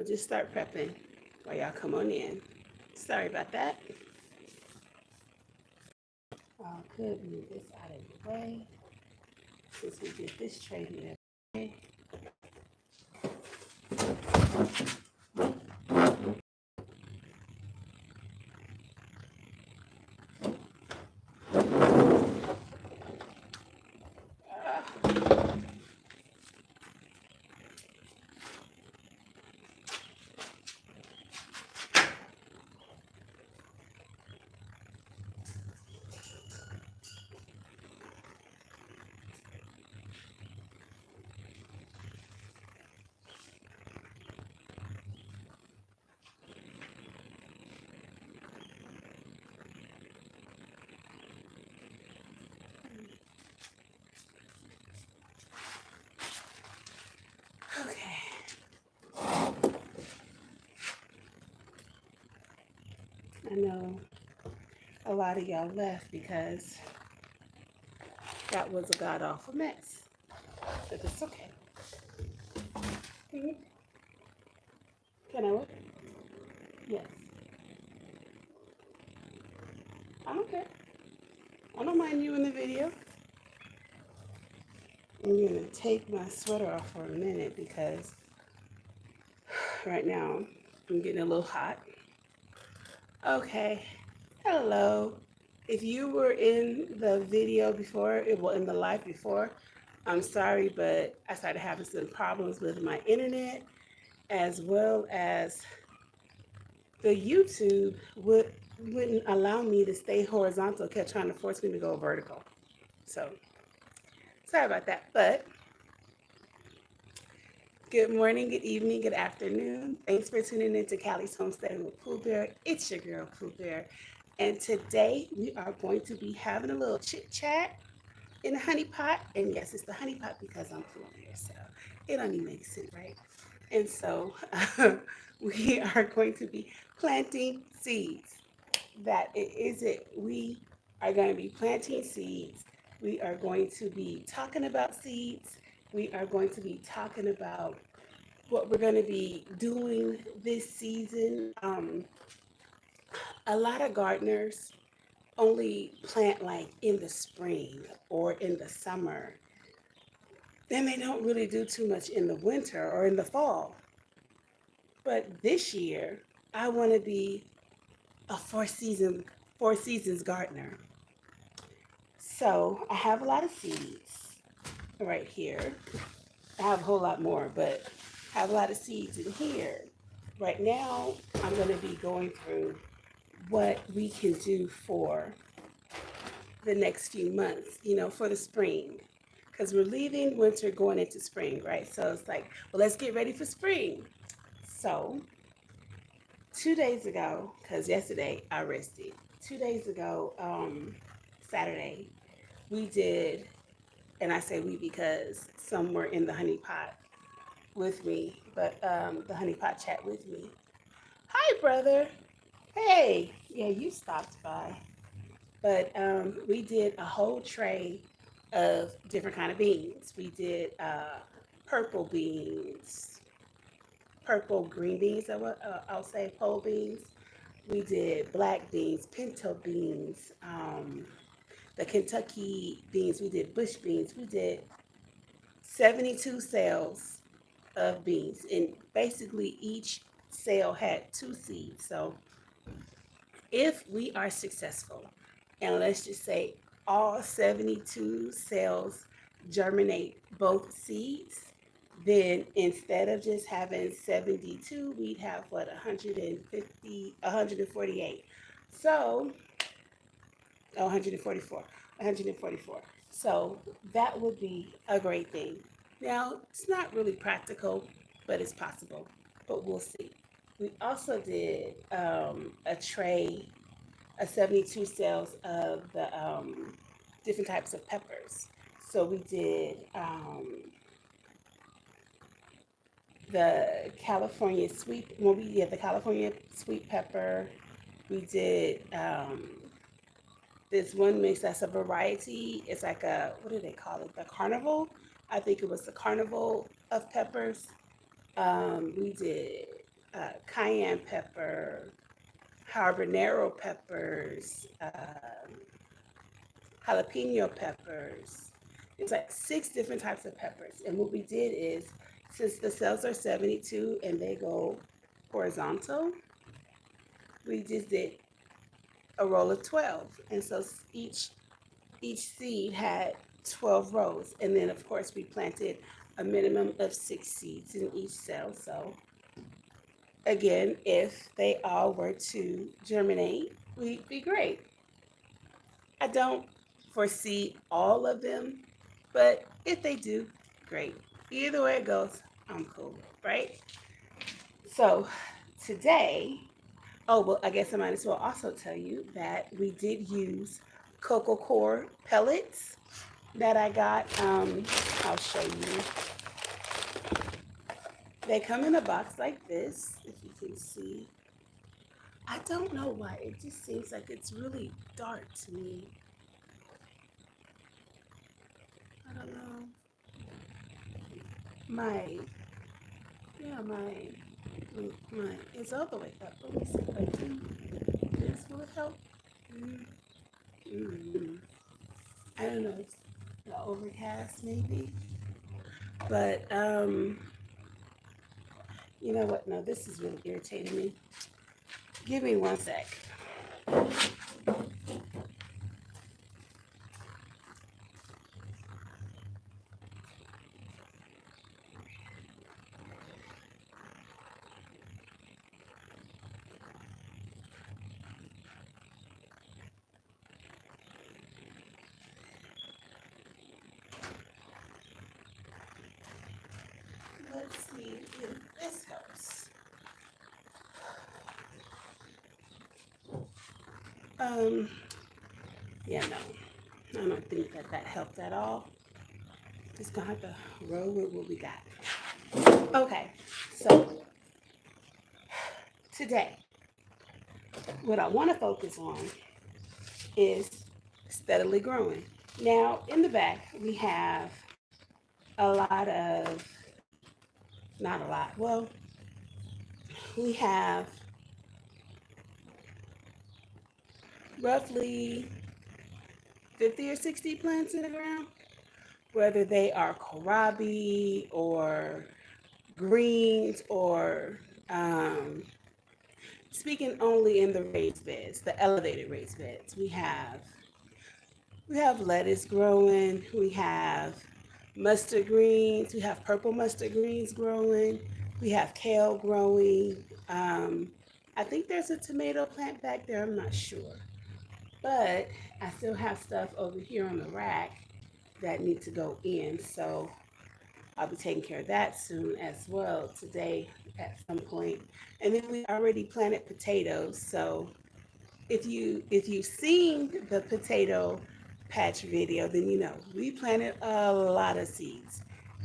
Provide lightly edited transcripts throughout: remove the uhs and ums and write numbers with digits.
I'll just start prepping while y'all come on in. Sorry about that. I could move this out of the way since we did this tray here. Okay. I know a lot of y'all left because that was a god awful mess. But it's okay. Mhm. Can I look? Yes. I don't care. I don't mind you in the video. I'm gonna take my sweater off for a minute because right now I'm getting a little hot. Okay. Hello. If you were in the video before, well, in the live before, I'm sorry, but I started having some problems with my internet as well as the YouTube wouldn't allow me to stay horizontal, kept trying to force me to go vertical. So sorry about that. But good morning, good evening, good afternoon. Thanks for tuning in to Callie's Homesteading with Pooh Bear. It's your girl, Pooh Bear. And today we are going to be having a little chit chat in the honey pot. And yes, it's the honey pot because I'm Pooh Bear. So it only makes sense, right? And so we are going to be planting seeds. That is it. We are going to be planting seeds. We are going to be talking about seeds. We are going to be talking about what we're going to be doing this season. A lot of gardeners only plant like in the spring or in the summer. Then they don't really do too much in the winter or in the fall. But this year, I want to be a four seasons gardener. So I have a lot of seeds right here. I have a whole lot more, but I have a lot of seeds in here. Right now, I'm going to be going through what we can do for the next few months, for the spring. Because we're leaving winter going into spring, right? So it's like, well, let's get ready for spring. So 2 days ago, because yesterday I rested, 2 days ago, Saturday, we did, and I say we because some were in the honey pot with me, but the honey pot chat with me. Hi, brother. Hey, yeah, you stopped by. But we did a whole tray of different kind of beans. We did purple beans, purple green beans. I'll say pole beans. We did black beans, pinto beans, the Kentucky beans. We did bush beans. We did 72 sales of beans, and basically each sale had two seeds. So if we are successful, and let's just say all 72 cells germinate both seeds, then instead of just having 72, we'd have what, 150, 148. So, oh, 144, 144. So that would be a great thing. Now, it's not really practical, but it's possible. But we'll see. We also did a tray, a 72 cells of the different types of peppers. So we did the California sweet, well, we did the California sweet pepper. We did this one mix that's a variety. It's like a, what do they call it? The carnival. I think it was the carnival of peppers. We did cayenne pepper, habanero peppers, jalapeno peppers. It's like 6 different types of peppers. And what we did is, since the cells are 72 and they go horizontal, we just did a roll of 12. And so each seed had 12 rows. And then of course we planted a minimum of 6 seeds in each cell. So again, if they all were to germinate, we'd be great. I don't foresee all of them, but if they do, great. Either way it goes, I'm cool, right? So today, oh, well, I guess I might as well also tell you that we did use Coco Core pellets that I got. I'll show you. They come in a box like this, if you can see. I don't know why, it just seems like it's really dark to me. I don't know. My, yeah, my, it's all the way up. Let me see if I do this. Will it help? Mm-hmm. I don't know. It's the overcast maybe. But, you know what? No, this is really irritating me. Give me one sec. Let's see if this helps. Yeah, no, I don't think that that helped at all. Just gonna have to roll with what we got. Okay, so today, what I want to focus on is steadily growing. Now, in the back, we have a lot of, not a lot, well, we have roughly 50 or 60 plants in the ground, whether they are kohlrabi or greens or speaking only in the raised beds, the elevated raised beds. We have lettuce growing, we have mustard greens, we have purple mustard greens growing, we have kale growing. I think there's a tomato plant back there, I'm not sure. But I still have stuff over here on the rack that need to go in. So I'll be taking care of that soon as well today at some point. And then we already planted potatoes. So if you've seen the potato patch video, then you know we planted a lot of seeds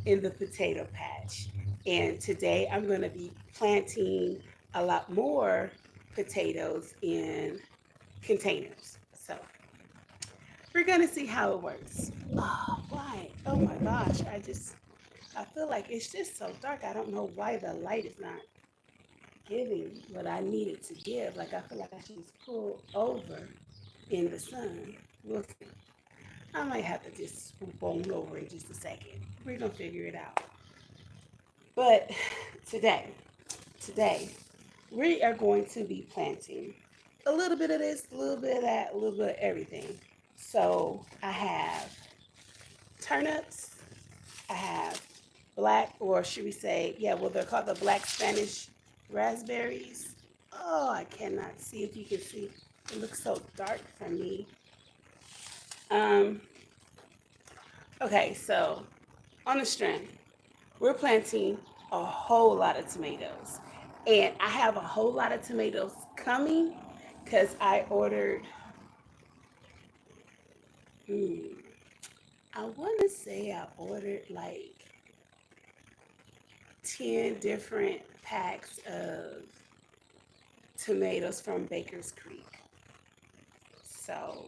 in the potato patch. And today I'm going to be planting a lot more potatoes in containers. So we're going to see how it works. Oh, why? Oh my gosh. I feel like it's just so dark. I don't know why the light is not giving what I needed to give. Like I feel like I should just pull over in the sun. We'll see. I might have to just swoop on over in just a second. We're gonna figure it out. But today, we are going to be planting a little bit of this, a little bit of that, a little bit of everything. So I have turnips, I have black, or should we say, yeah, well, they're called the black Spanish raspberries. Oh, I cannot see if you can see. It looks so dark for me. Um, okay, so on the strand, we're planting a whole lot of tomatoes. And I have a whole lot of tomatoes coming because I ordered, hmm, I want to say I ordered like 10 different packs of tomatoes from Baker's Creek. So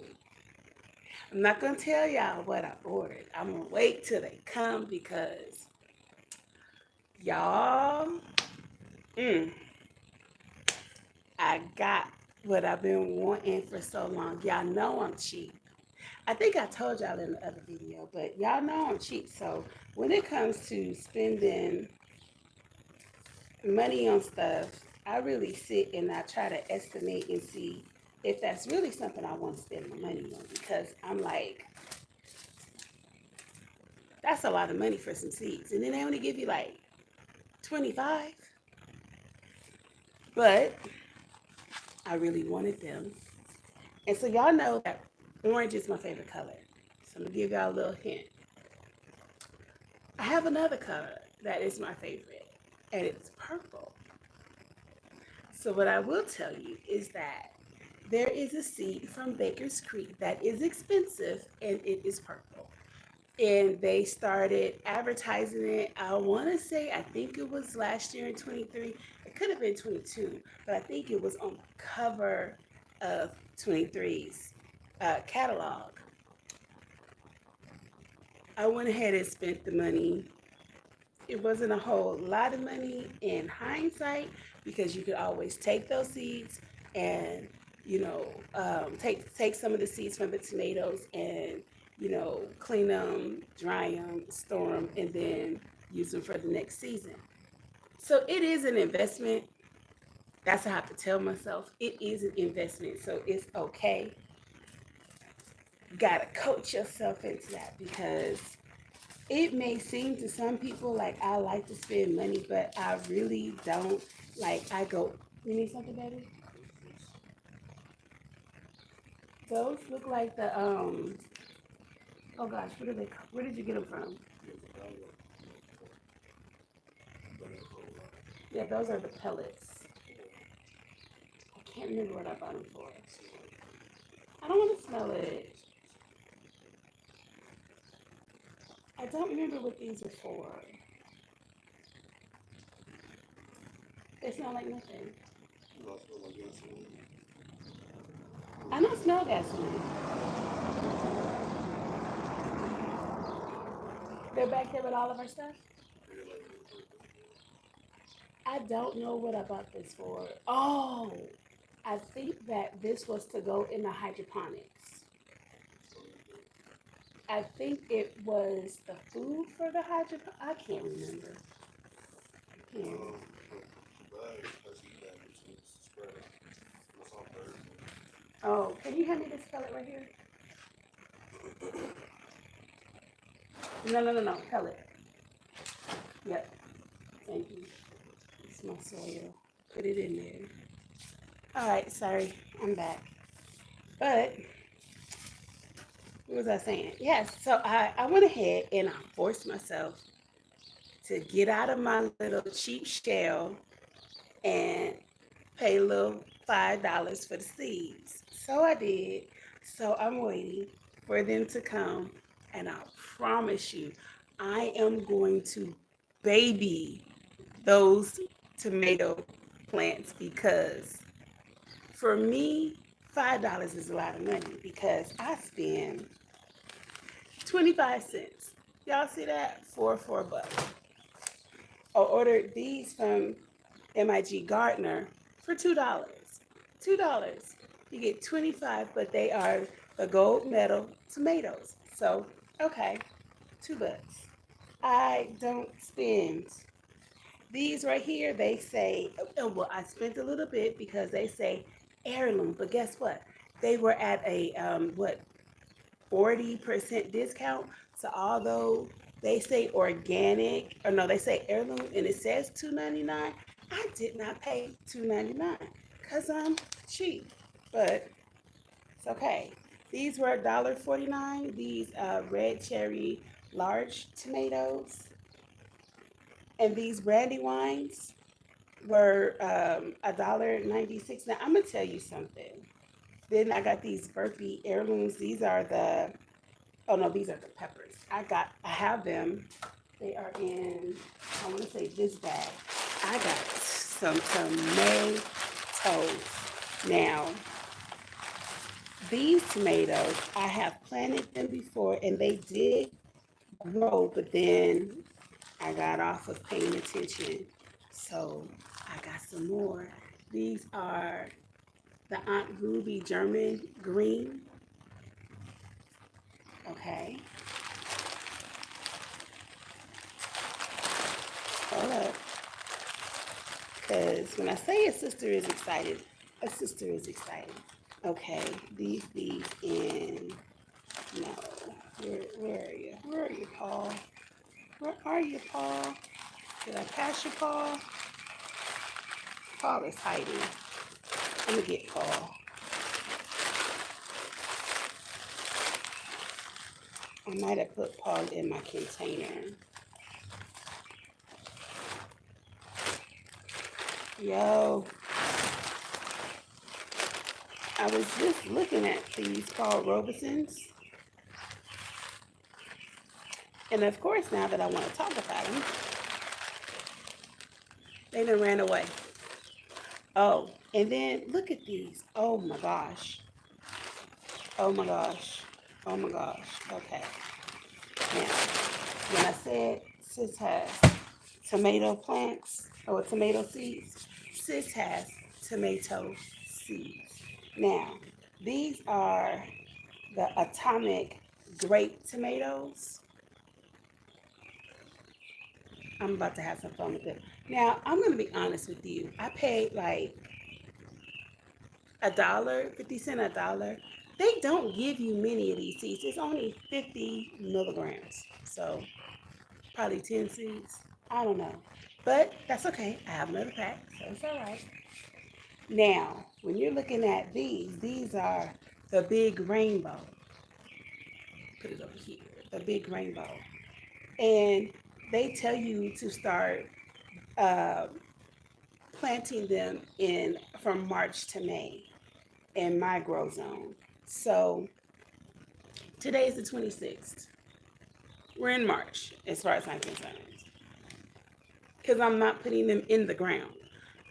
I'm not going to tell y'all what I ordered. I'm going to wait till they come because y'all, mm, I got what I've been wanting for so long. Y'all know I'm cheap. I think I told y'all in the other video, but y'all know I'm cheap. So when it comes to spending money on stuff, I really sit and I try to estimate and see if that's really something I want to spend my money on, because I'm like, that's a lot of money for some seeds. And then they only give you like 25. But I really wanted them. And so y'all know that orange is my favorite color. So I'm gonna give y'all a little hint. I have another color that is my favorite, and it's purple. So what I will tell you is that there is a seed from Baker's Creek that is expensive, and it is purple. And they started advertising it. I want to say, I think it was last year in 23. It could have been 22, but I think it was on the cover of 23's catalog. I went ahead and spent the money. It wasn't a whole lot of money in hindsight, because you could always take those seeds and, take some of the seeds from the tomatoes and, clean them, dry them, store them, and then use them for the next season. So it is an investment. That's how I have to tell myself. It is an investment, so it's okay. You gotta coach yourself into that, because it may seem to some people like I like to spend money, but I really don't. Like, I go, you need something, baby? Those look like the, oh gosh, what are they, where did you get them from? Yeah, those are the pellets. I can't remember what I bought them for. I don't want to smell it. I don't remember what these are for. They smell like nothing. I don't smell gasoline. They're back there with all of our stuff. I don't know what I bought this for. Oh, I think that this was to go in the hydroponics. I think it was the food for the hydroponics. I can't remember. I can't. Oh, can you hand me this pellet right here? No, pellet. Yep, thank you. It's my soil. Put it in there. All right, sorry, I'm back. But what was I saying? Yes, so I went ahead and I forced myself to get out of my little cheap shell and pay a little $5 for the seeds. So I did. So I'm waiting for them to come, and I promise you, I am going to baby those tomato plants, because for me, $5 is a lot of money, because I spend 25 cents. Y'all see that? $4 I ordered these from MIG Gardner for $2. $2. You get 25, but they are the gold medal tomatoes. So, okay, $2. I don't spend. These right here, they say, oh, well, I spent a little bit because they say heirloom, but guess what? They were at a, 40% discount. So although they say organic, or no, they say heirloom and it says $2.99, I did not pay $2.99 because I'm cheap. But it's okay. These were $1.49. These red cherry large tomatoes, and these brandy wines were $1.96. Now I'm gonna tell you something. Then I got these Burpee heirlooms. These are the, oh no, these are the peppers. I have them. They are in, I want to say this bag. I got some tomatoes. Now, these tomatoes, I have planted them before and they did grow, but then I got off of paying attention. So I got some more. These are the Aunt Ruby German green. Okay. Hold up. Because when I say a sister is excited, a sister is excited. Okay, these in, no, where are you? Where are you, Paul? Where are you, Paul? Did I pass you, Paul? Paul is hiding. I'm gonna get Paul. I might have put Paul in my container. Yo, I was just looking at these Paul Robesons. And of course, now that I want to talk about them, they done ran away. Oh, and then look at these. Oh my gosh. Oh my gosh. Oh my gosh. Okay. Now, when I said sis has tomato plants or tomato seeds, sis has tomato seeds. Now, these are the atomic grape tomatoes. I'm about to have some fun with it. Now, I'm going to be honest with you. I paid like $1, 50 cents a dollar. They don't give you many of these seeds. It's only 50 milligrams. So probably 10 seeds. I don't know. But that's okay. I have another pack, so it's all right. Now, when you're looking at these are the big rainbow. Put it over here. The big rainbow. And they tell you to start uh, planting them in from March to May in my grow zone. So today is the 26th. We're in March as far as I'm concerned. Because I'm not putting them in the ground.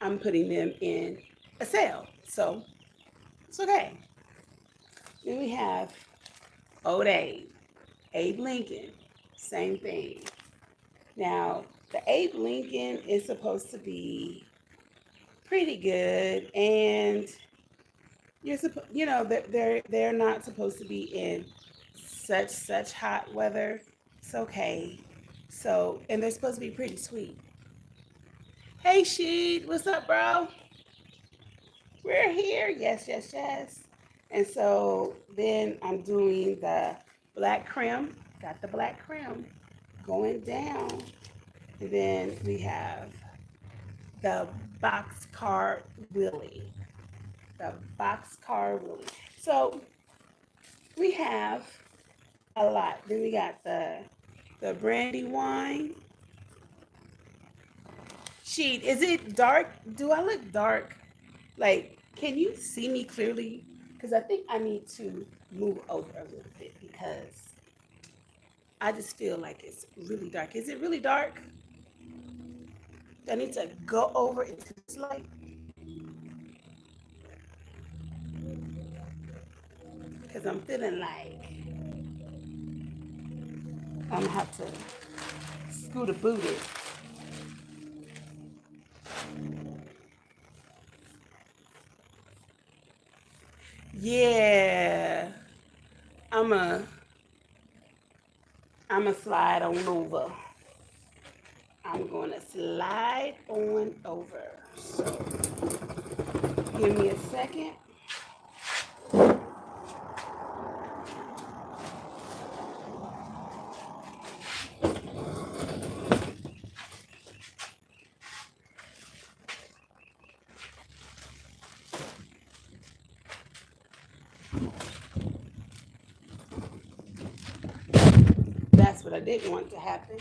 I'm putting them in a cell. So it's okay. Then we have Old Abe, Abe Lincoln, same thing. Now, the Abe Lincoln is supposed to be pretty good, and they're not supposed to be in such hot weather. It's okay. So, and they're supposed to be pretty sweet. Hey, Sheed, what's up, bro? We're here. Yes, yes, yes. And so then I'm doing the black creme. Got the black creme going down. And then we have the Boxcar Willie. The Boxcar Willie. So we have a lot. Then we got the brandy wine. Sheet, is it dark? Do I look dark? Like, can you see me clearly? Because I think I need to move over a little bit because I just feel like it's really dark. Is it really dark? Do I need to go over into this light? Because I'm feeling like I'm gonna have to scoot a boot it. Yeah, I'm a I'm a slide on over. I'm gonna slide on over. So give me a second. That's what I didn't want to happen.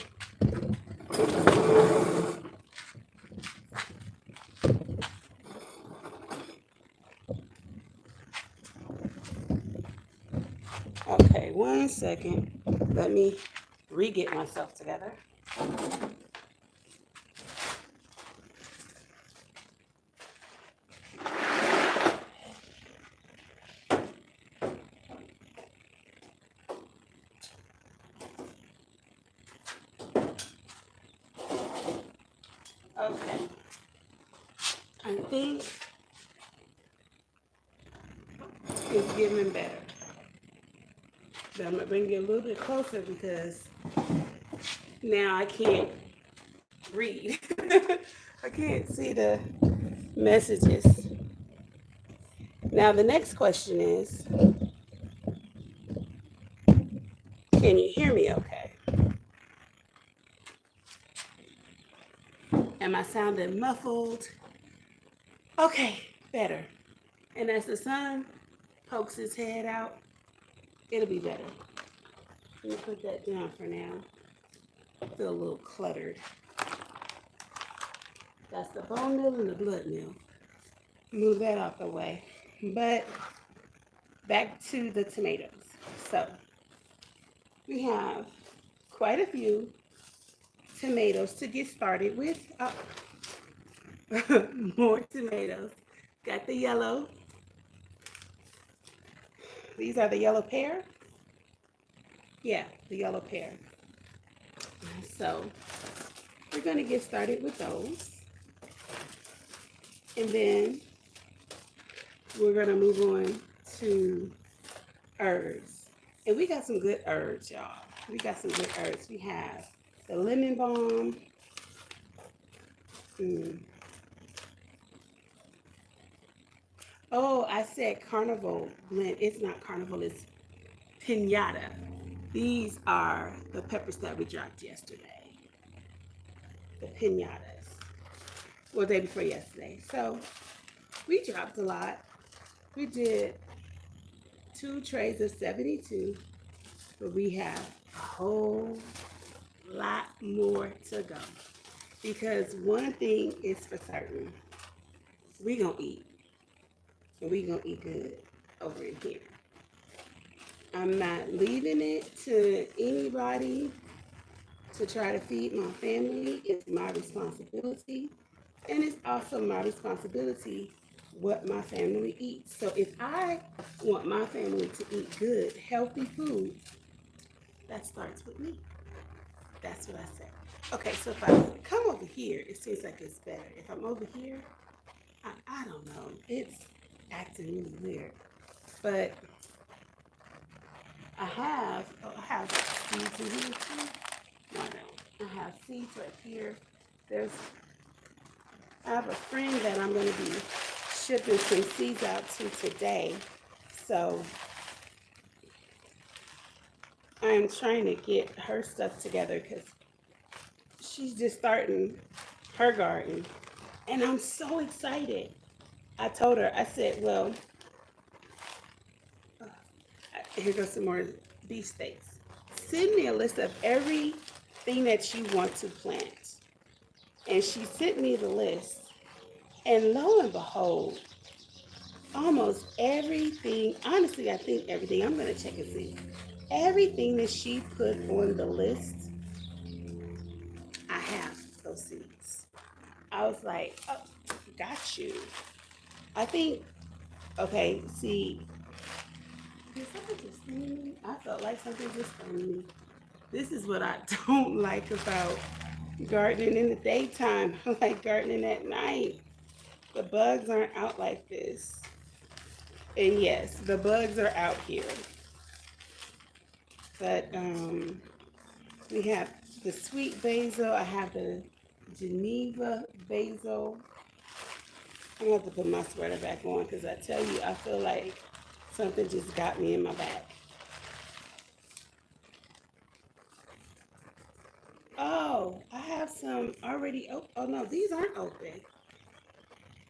Okay, 1 second. Let me re-get myself together. Okay. I think It's getting better. But I'm gonna bring you a little bit closer because now I can't read. I can't see the messages. Now the next question is, can you hear me okay? Am I sounding muffled? Okay, better. And as the sun pokes his head out, it'll be better. Let me put that down for now. I feel a little cluttered. That's the bone meal and the blood meal. Move that out the way. But back to the tomatoes. So we have quite a few tomatoes to get started with. More tomatoes. Got the yellow. These are the yellow pear. Yeah, the yellow pear. So we're going to get started with those. And then we're going to move on to herbs. And we got some good herbs, y'all. We got some good herbs. We have the lemon balm. Oh, I said carnival blend. It's not carnival, it's pinata. These are the peppers that we dropped yesterday. The pinatas. Well, day before yesterday. So we dropped a lot. We did 2 trays of 72, but we have a whole lot more to go. Because one thing is for certain, we gonna eat. And we gonna eat good over in here. I'm not leaving it to anybody to try to feed my family. It's my responsibility. And it's also my responsibility what my family eats. So if I want my family to eat good, healthy food, that starts with me. That's what I say. Okay, so if I come over here, it seems like it's better. If I'm over here, I don't know. It's acting really weird. But I have seeds in here too. No, I don't. I have seeds right here. I have a friend that I'm going to be shipping some seeds out to today. So I'm trying to get her stuff together because she's just starting her garden. And I'm so excited. I told her, I said, well, here goes some more beef steaks. Send me a list of everything that you want to plant. And she sent me the list. And lo and behold, almost everything, honestly, I think everything, I'm going to check and see. Everything that she put on the list, I have those seeds. I was like, oh, got you. I think, okay, see, did something just sting me? I felt like something just stung me. This is what I don't like about gardening in the daytime. I like gardening at night. The bugs aren't out like this. And yes, the bugs are out here. But we have the sweet basil. I have the Geneva basil. I'm going to have to put my sweater back on because I tell you, I feel like something just got me in my back. Oh, I have some already. Oh no, these aren't open.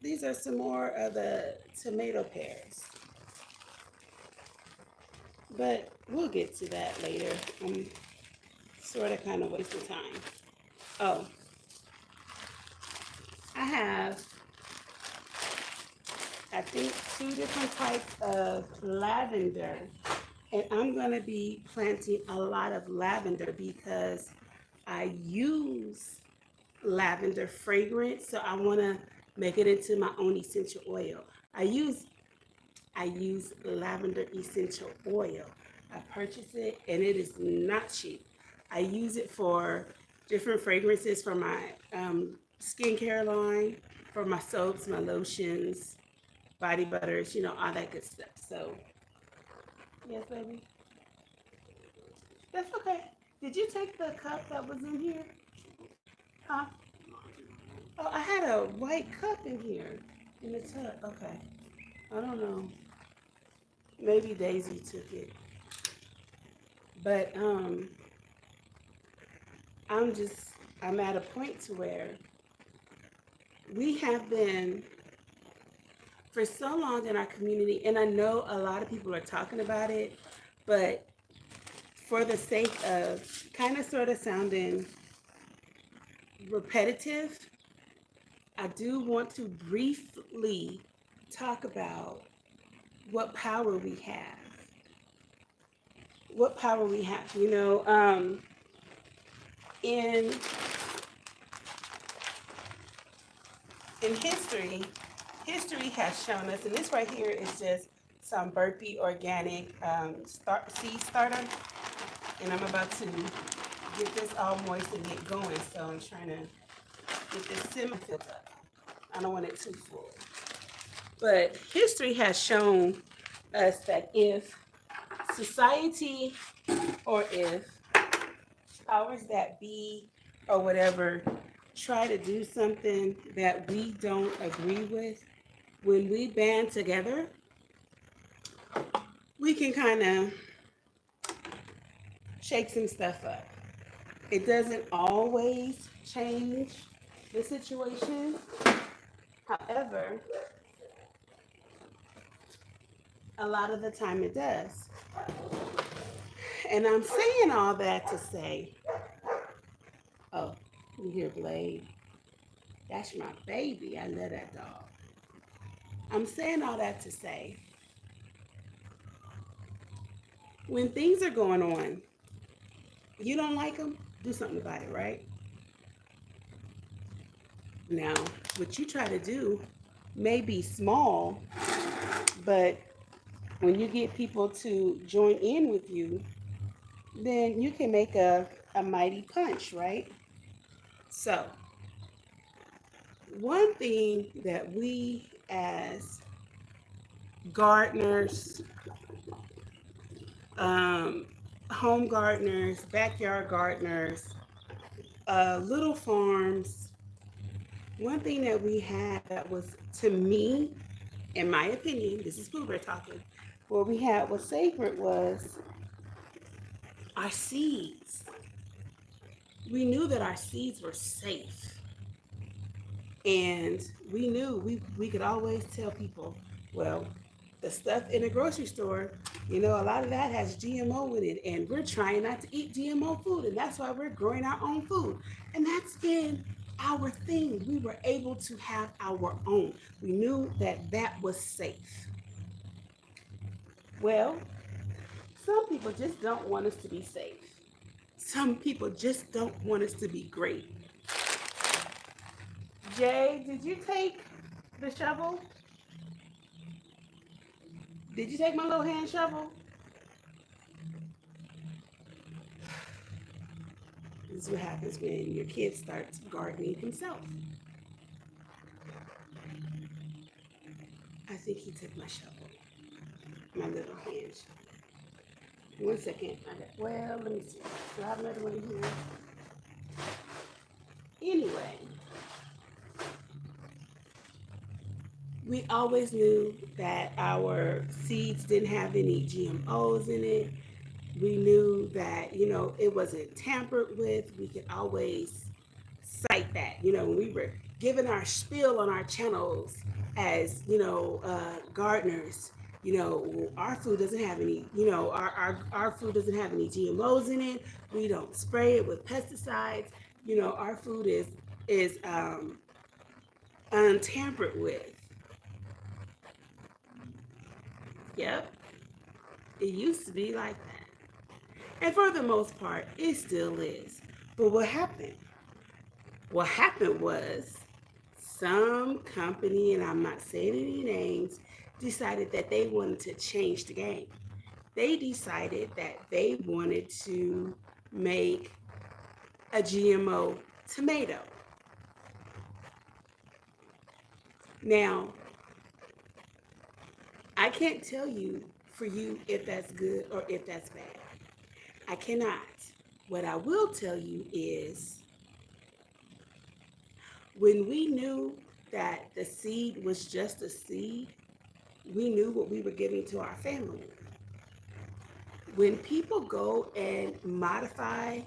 These are some more of the tomato pears. But we'll get to that later. I'm sort of kind of wasting time. Oh, I have, I think, 2 different types of lavender. And I'm going to be planting a lot of lavender because I use lavender fragrance. So I want to make it into my own essential oil. I use lavender essential oil. I purchase it and it is not cheap. I use it for different fragrances for my skincare line, for my soaps, my lotions, body butters, all that good stuff. So Yes, baby. That's okay. Did you take the cup that was in here? Huh? Oh, I had a white cup in here in the tub. Okay. I don't know. Maybe Daisy took it. But I'm just I'm at a point to where we have been for so long in our community, and I know a lot of people are talking about it, but for the sake of kind of sort of sounding repetitive, I do want to briefly talk about what power we have. What power we have. In history, history has shown us, and this right here is just some Burpee organic seed starter, and I'm about to get this all moist and get going. So I'm trying to get this semi filled up. I don't want it too full. But history has shown us that if society or if powers that be or whatever try to do something that we don't agree with, when we band together, we can kind of shake some stuff up. It doesn't always change the situation. However, a lot of the time it does. And I'm saying all that to say, oh, you hear Blade? That's my baby. I love that dog. I'm saying all that to say, when things are going on, you don't like them, do something about it, right? Now, what you try to do may be small, but when you get people to join in with you, then you can make a mighty punch, right? So, one thing that we as gardeners, um, home gardeners, backyard gardeners, little farms, one thing that we had that was, to me, in my opinion, this is Blueberry talking, what we had was sacred was our seeds. We knew that our seeds were safe. And we knew we could always tell people, well, the stuff in the grocery store, a lot of that has GMO in it, and we're trying not to eat GMO food, and that's why we're growing our own food. And that's been our thing. We were able to have our own. We knew that that was safe. Well, some people just don't want us to be safe. Some people just don't want us to be great. Jay, did you take the shovel? Did you take my little hand shovel? This is what happens when your kid starts gardening himself. I think he took my shovel, my little hand shovel. 1 second. Well, let me see. Do I have another one here? Anyway, we always knew that our seeds didn't have any GMOs in it. We knew that, it wasn't tampered with. We could always cite that, when we were giving our spiel on our channels as, gardeners, our food doesn't have any, our food doesn't have any GMOs in it. We don't spray it with pesticides. Our food is untampered with. Yep. It used to be like that. And for the most part, it still is. But what happened? What happened was some company, and I'm not saying any names, decided that they wanted to change the game. They decided that they wanted to make a GMO tomato. Now, I can't tell you for you if that's good or if that's bad. I cannot. What I will tell you is when we knew that the seed was just a seed, we knew what we were giving to our family. When people go and modify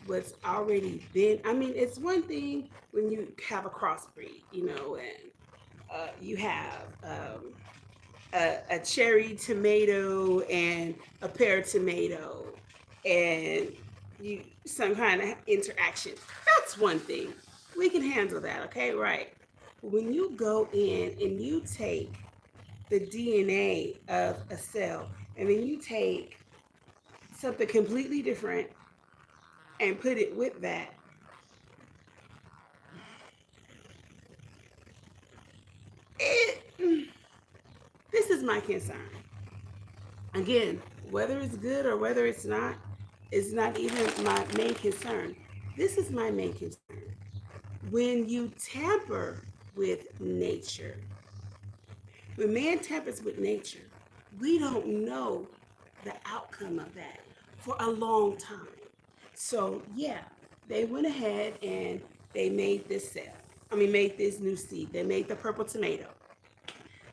what's already been, I mean, it's one thing when you have a crossbreed, and you have a cherry tomato and a pear tomato and you some kind of interaction. That's one thing. We can handle that, okay? Right. When you go in and you take the DNA of a cell and then you take something completely different and put it with that, it this is my concern. Again, whether it's good or whether it's not is not even my main concern. This is my main concern. When you tamper with nature, when man tampers with nature, we don't know the outcome of that for a long time. So, yeah, they went ahead and they made this cell. Made this new seed. They made the purple tomato.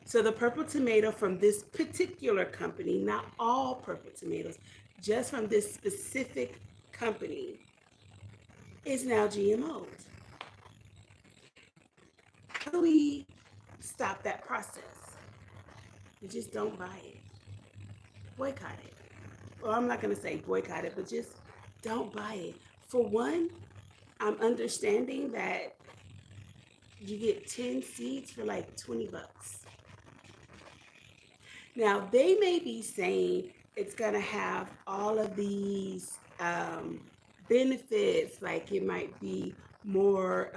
So the purple tomato from this particular company, not all purple tomatoes, just from this specific company, is now GMO'd. How do we stop that process? You just don't buy it. Boycott it. Well, I'm not going to say boycott it, but just don't buy it. For one, I'm understanding that you get 10 seeds for like 20 bucks. Now, they may be saying it's going to have all of these benefits, like it might be more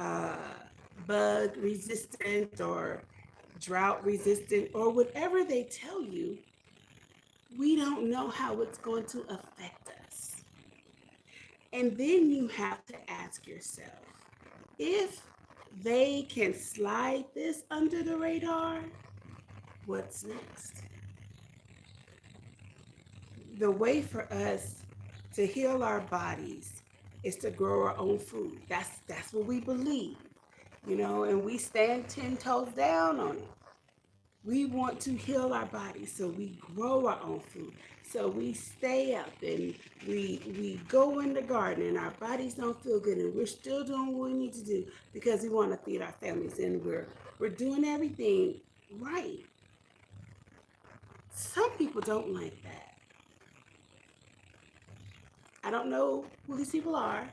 bug resistant or drought resistant or whatever they tell you. We don't know how it's going to affect us. And then you have to ask yourself, if they can slide this under the radar, what's next? The way for us to heal our bodies is to grow our own food. That's what we believe, and we stand 10 toes down on it. We want to heal our bodies, so we grow our own food. So we stay up and we go in the garden and our bodies don't feel good and we're still doing what we need to do because we want to feed our families and we're doing everything right. Some people don't like that. I don't know who these people are.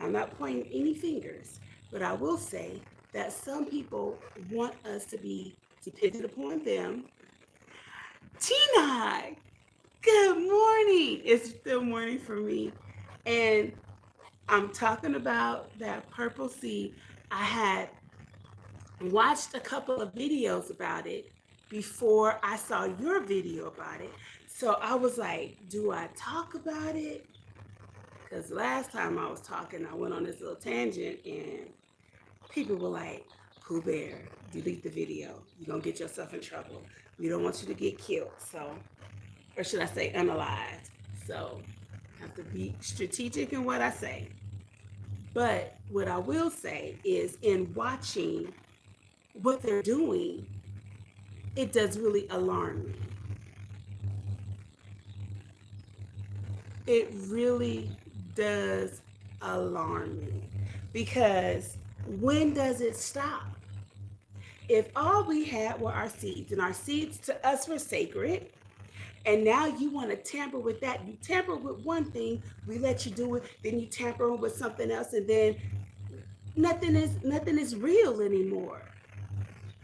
I'm not pointing any fingers, but I will say that some people want us to be dependent upon them. Tina, good morning. It's still morning for me. And I'm talking about that purple seed. I had watched a couple of videos about it before I saw your video about it. So I was like, do I talk about it? Because last time I was talking, I went on this little tangent and people were like, Pooh Bear, delete the video. You're going to get yourself in trouble. We don't want you to get killed. So, or should I say unalived. So I have to be strategic in what I say. But what I will say is in watching what they're doing, it does really alarm me. It really does alarm me because when does it stop? If all we had were our seeds and our seeds to us were sacred, and now you want to tamper with that, you tamper with one thing, we let you do it, then you tamper with something else, and then nothing is real anymore.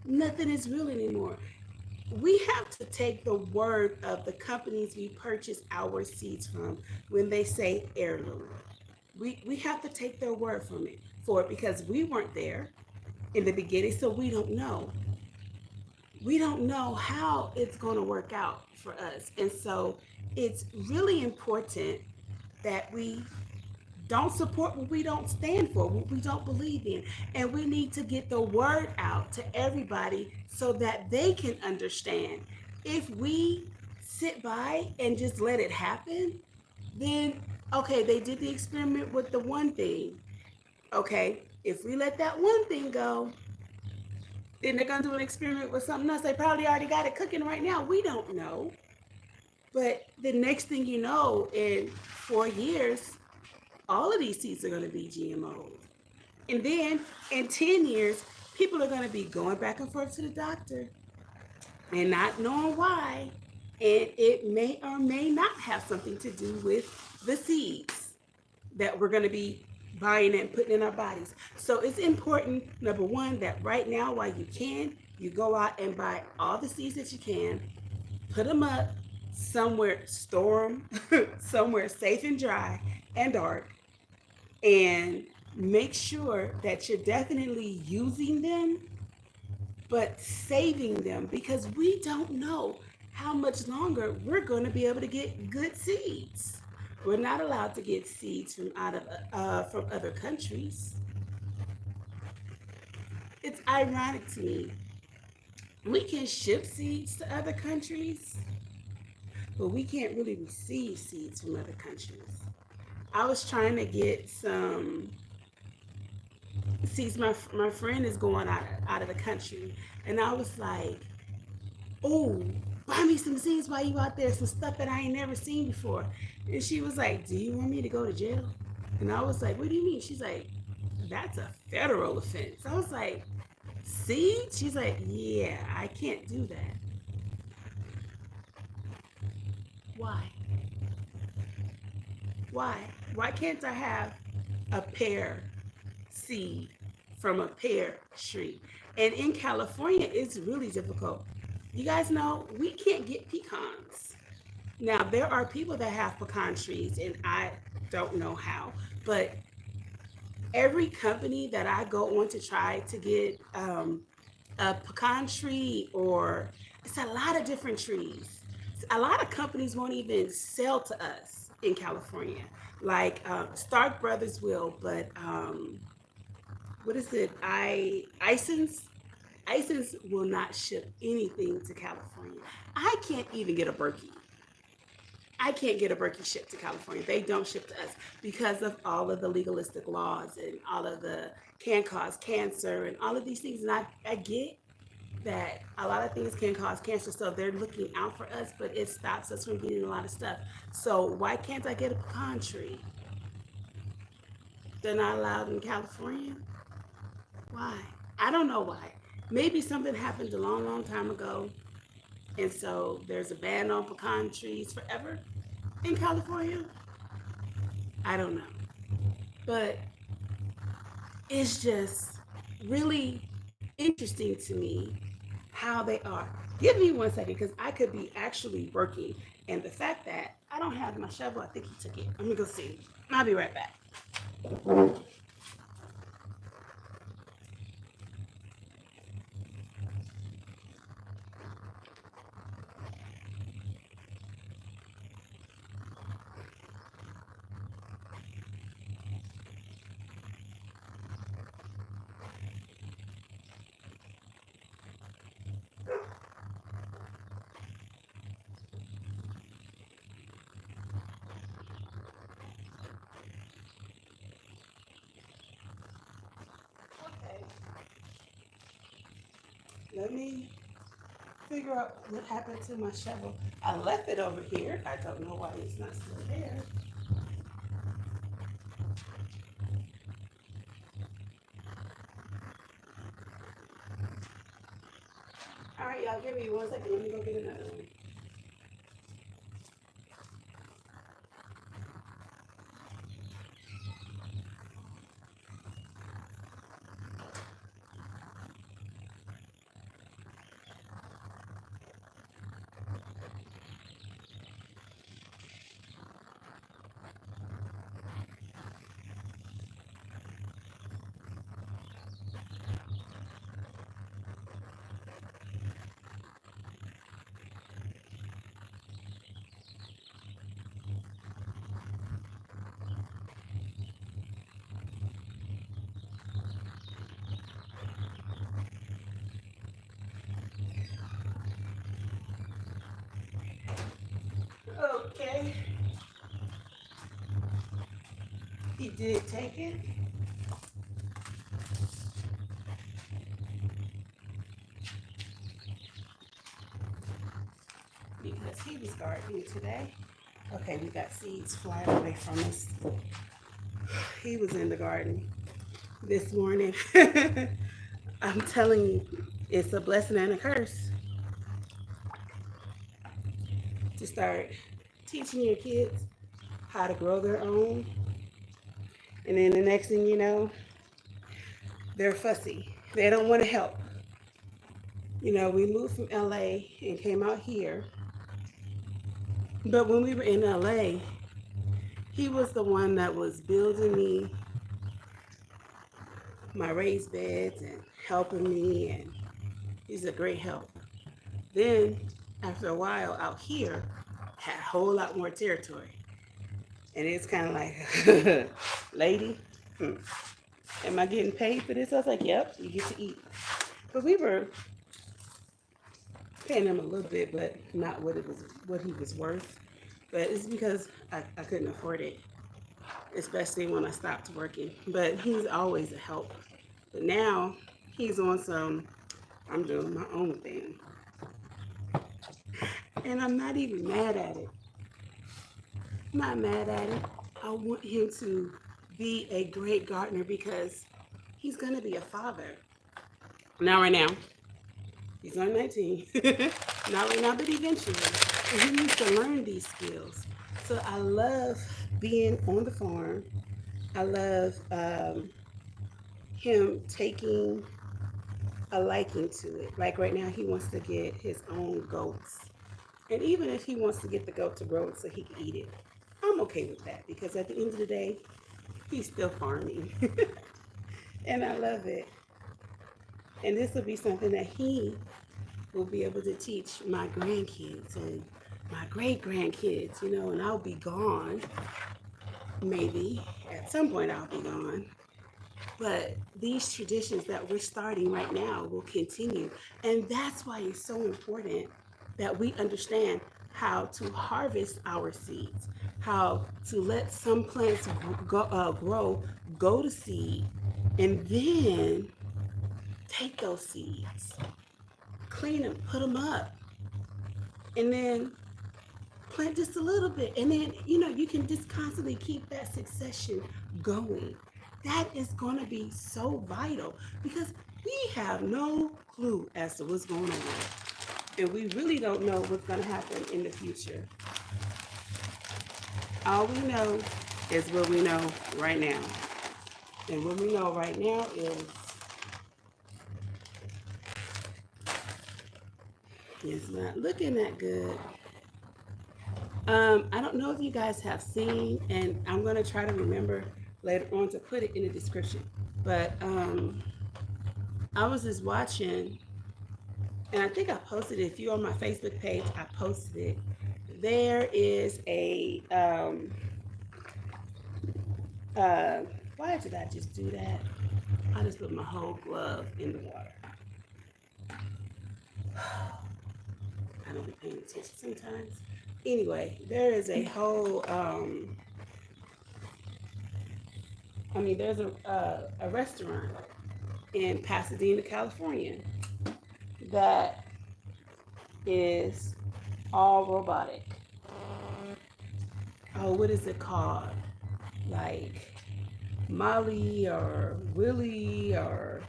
Nothing is real anymore. We have to take the word of the companies we purchase our seeds from when they say heirloom. We have to take their word for it because we weren't there in the beginning, so we don't know. We don't know how it's going to work out for us. And so it's really important that we don't support what we don't stand for, what we don't believe in. And we need to get the word out to everybody so that they can understand. If we sit by and just let it happen, then okay, they did the experiment with the one thing. Okay, if we let that one thing go, then they're gonna do an experiment with something else. They probably already got it cooking right now. We don't know. But the next thing you know, in 4 years, all of these seeds are gonna be GMOs. And then in 10 years, people are gonna be going back and forth to the doctor and not knowing why. And it may or may not have something to do with the seeds that we're going to be buying and putting in our bodies. So it's important, number one, that right now, while you can, you go out and buy all the seeds that you can, put them up somewhere, store them somewhere safe and dry and dark, and make sure that you're definitely using them but saving them, because we don't know how much longer we're going to be able to get good seeds. We're not allowed to get seeds from other countries. It's ironic to me. We can ship seeds to other countries, but we can't really receive seeds from other countries. I was trying to get some seeds. My friend is going out of the country, and I was like, oh, buy me some seeds while you out there, some stuff that I ain't never seen before. And she was like, do you want me to go to jail? And I was like, what do you mean? She's like, that's a federal offense. I was like, seeds? She's like, yeah, I can't do that. Why? Why? Why can't I have a pear seed from a pear tree? And in California, it's really difficult. You guys know we can't get pecans. Now, there are people that have pecan trees, and I don't know how, but every company that I go on to try to get a pecan tree, or it's a lot of different trees. A lot of companies won't even sell to us in California. Like Stark Brothers will, but what is it? Ison's will not ship anything to California. I can't even get a Berkey. I can't get a Berkey shipped to California. They don't ship to us because of all of the legalistic laws and all of the can cause cancer and all of these things. And I get that a lot of things can cause cancer, so they're looking out for us, but it stops us from getting a lot of stuff. So why can't I get a pecan tree? They're not allowed in California. Why? I don't know why. Maybe something happened a long, long time ago, and so there's a ban on pecan trees forever in California. I don't know. But it's just really interesting to me how they are. Give me 1 second, because I could be actually working. And the fact that I don't have my shovel, I think he took it. Let me go see. I'll be right back. Okay. Let me figure out what happened to my shovel. I left it over here. I don't know why it's not still there. All right, y'all, give me 1 second. Let me go get another one. Okay. He did take it. Because he was gardening today. Okay, we got seeds flying away from us. He was in the garden this morning. I'm telling you, it's a blessing and a curse to start teaching your kids how to grow their own. And then the next thing you know, they're fussy. They don't want to help. You know, we moved from LA and came out here. But when we were in LA, he was the one that was building me my raised beds and helping me, and he's a great help. Then, after a while out here, had a whole lot more territory. And it's kind of like, lady, am I getting paid for this? I was like, yep, you get to eat. But we were paying him a little bit, but not what he was worth. But it's because I couldn't afford it, especially when I stopped working. But he's always a help. But now he's on some, I'm doing my own thing. And I'm not even mad at it. I'm not mad at it. I want him to be a great gardener because he's going to be a father. Not right now. He's only 19. Not right now, but eventually. And he needs to learn these skills. So I love being on the farm. I love him taking a liking to it. Like right now, he wants to get his own goats. And even if he wants to get the goat to grow it so he can eat it, I'm okay with that because at the end of the day, he's still farming. And I love it. And this will be something that he will be able to teach my grandkids and my great grandkids, you know, and I'll be gone. Maybe at some point I'll be gone. But these traditions that we're starting right now will continue. And that's why it's so important that we understand how to harvest our seeds, how to let some plants grow, go to seed, and then take those seeds, clean them, put them up, and then plant just a little bit. And then, you know, you can just constantly keep that succession going. That is going to be so vital because we have no clue as to what's going on. And we really don't know what's going to happen in the future. All we know is what we know right now. And what we know right now is it's not looking that good. I don't know if you guys have seen, and I'm going to try to remember later on to put it in the description. But I was just watching, and I think I posted it. If you're on my Facebook page, I posted it. There is a, why did I just do that? I just put my whole glove in the water. I don't be paying attention sometimes. Anyway, there is a whole, there's a restaurant in Pasadena, California that is all robotic. Oh, what is it called? Like Molly or Willie or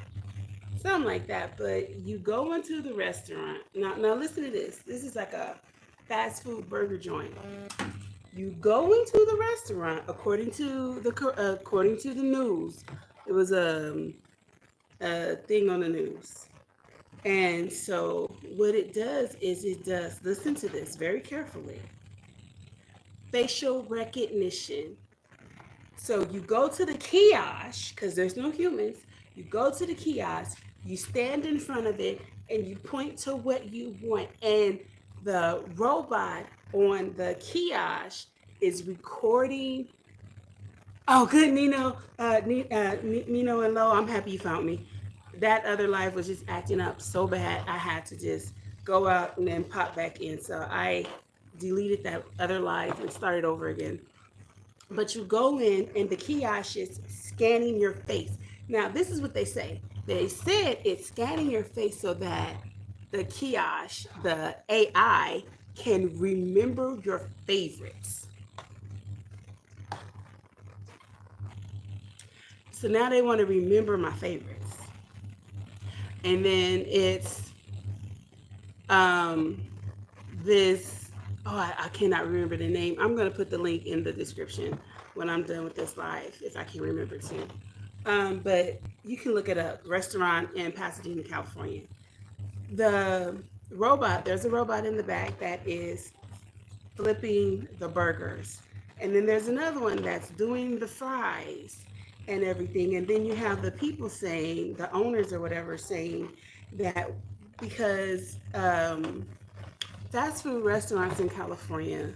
something like that. But you go into the restaurant. Now listen to this. This is like a fast food burger joint. You go into the restaurant according to the news. It was a thing on the news. And so what it does is listen to this very carefully. Facial recognition. So you go to the kiosk, because there's no humans. You go to the kiosk, you stand in front of it, and you point to what you want. And the robot on the kiosk is recording. Oh, good, Nino. Nino and Lo, I'm happy you found me. That other live was just acting up so bad, I had to just go out and then pop back in. So I deleted that other live and started over again. But you go in and the kiosk is scanning your face. Now, this is what they say. They said it's scanning your face so that the kiosk, the AI, can remember your favorites. So now they want to remember my favorites. And then it's this, I cannot remember the name. I'm going to put the link in the description when I'm done with this live, if I can remember to. But you can look it up, restaurant in Pasadena, California. The robot, there's a robot in the back that is flipping the burgers. And then there's another one that's doing the fries and everything. And then you have the people saying, the owners or whatever, saying that because fast food restaurants in California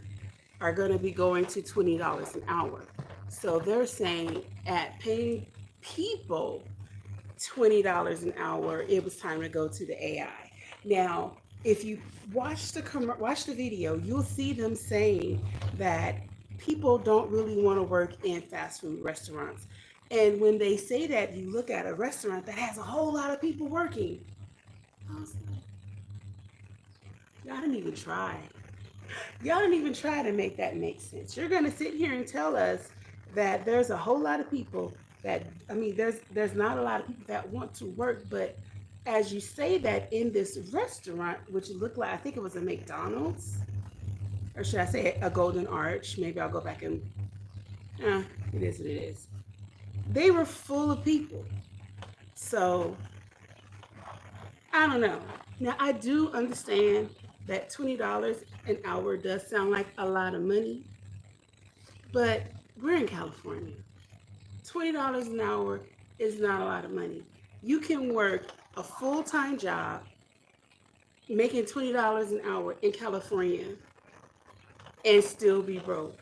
are going to be going to $20 an hour. So they're saying at paying people $20 an hour, it was time to go to the AI. Now, if you watch the video, you'll see them saying that people don't really want to work in fast food restaurants. And when they say that, you look at a restaurant that has a whole lot of people working. Y'all didn't even try. Y'all didn't even try to make that make sense. You're going to sit here and tell us that there's a whole lot of people that, there's not a lot of people that want to work, but as you say that in this restaurant, which looked like, I think it was a McDonald's, or should I say a Golden Arch? Maybe I'll go back and, it is what it is. They were full of people. So, I don't know. Now, I do understand that $20 an hour does sound like a lot of money, but we're in California. $20 an hour is not a lot of money. You can work a full-time job making $20 an hour in California and still be broke.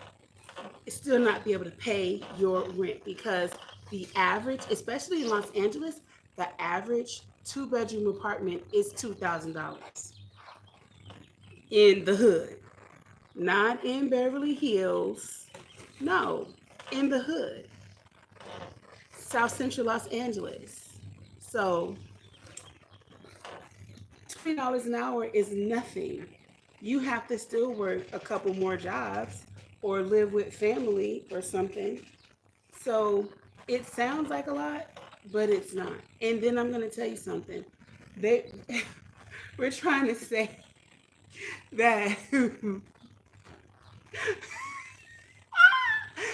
Still not be able to pay your rent, because the average, especially in Los Angeles, the average 2-bedroom apartment is $2,000 in the hood, not in Beverly Hills. No, in the hood, South Central Los Angeles. So $20 an hour is nothing. You have to still work a couple more jobs or live with family or something. So it sounds like a lot, but it's not. And then I'm going to tell you something. We're trying to say that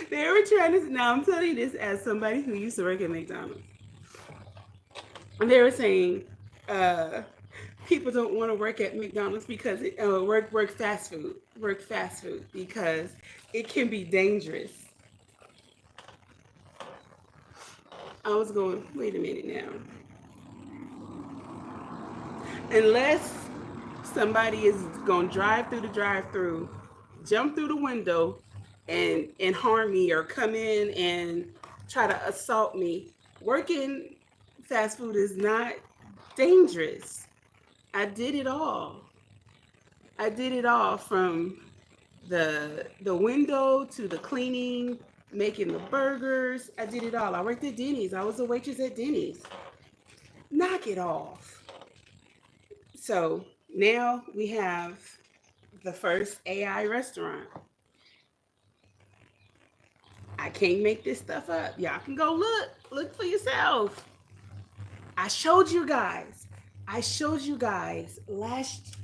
they were trying to, now I'm telling you this as somebody who used to work at McDonald's. And they were saying people don't want to work at McDonald's because work fast food because it can be dangerous. I was going, wait a minute now. Unless somebody is going to drive through the drive-through, jump through the window and harm me or come in and try to assault me, working fast food is not dangerous. I did it all. I did it all, from the window to the cleaning, making the burgers. I did it all. I worked at Denny's. I was a waitress at Denny's. Knock it off. So now we have the first AI restaurant. I can't make this stuff up. Y'all can go look for yourself. I showed you guys last,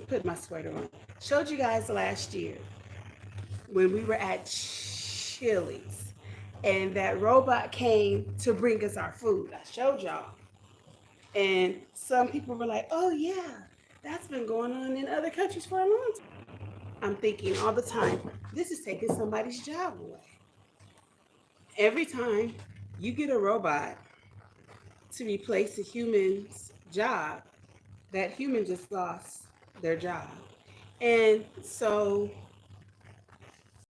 put my sweater on. Showed you guys last year when we were at Chili's and that robot came to bring us our food. I showed y'all. And some people were like, oh yeah, that's been going on in other countries for a long time. I'm thinking all the time, this is taking somebody's job away. Every time you get a robot to replace a human's job, that human just lost their job. And so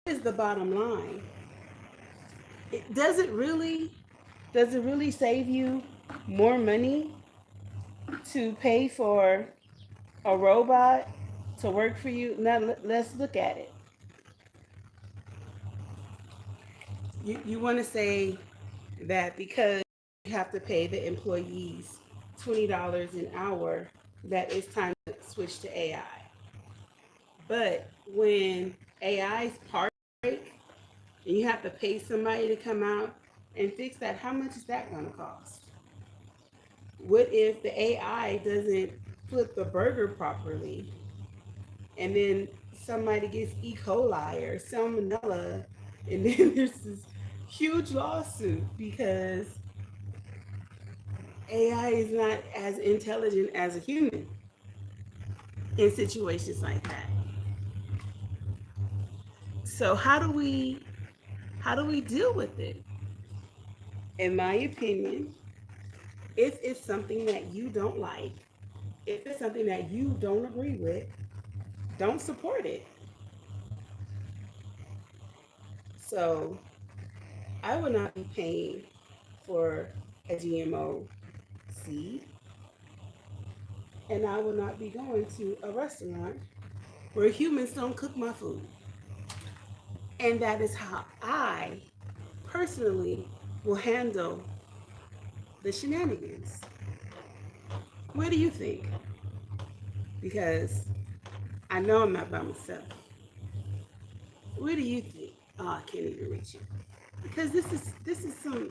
is the bottom line. Does it really save you more money to pay for a robot to work for you? Now let's look at it. You want to say that because you have to pay the employees $20 an hour, that it's time to switch to AI. But when AI's part break and you have to pay somebody to come out and fix that, how much is that going to cost? What if the AI doesn't flip the burger properly and then somebody gets E. coli or salmonella, and then there's this huge lawsuit because AI is not as intelligent as a human in situations like that. So how do we deal with it? In my opinion, if it's something that you don't like, if it's something that you don't agree with, don't support it. So I would not be paying for a GMO seed, and I will not be going to a restaurant where humans don't cook my food. And that is how I personally will handle the shenanigans. What do you think? Because I know I'm not by myself. What do you think? Oh, I can't even reach you. Because this is some,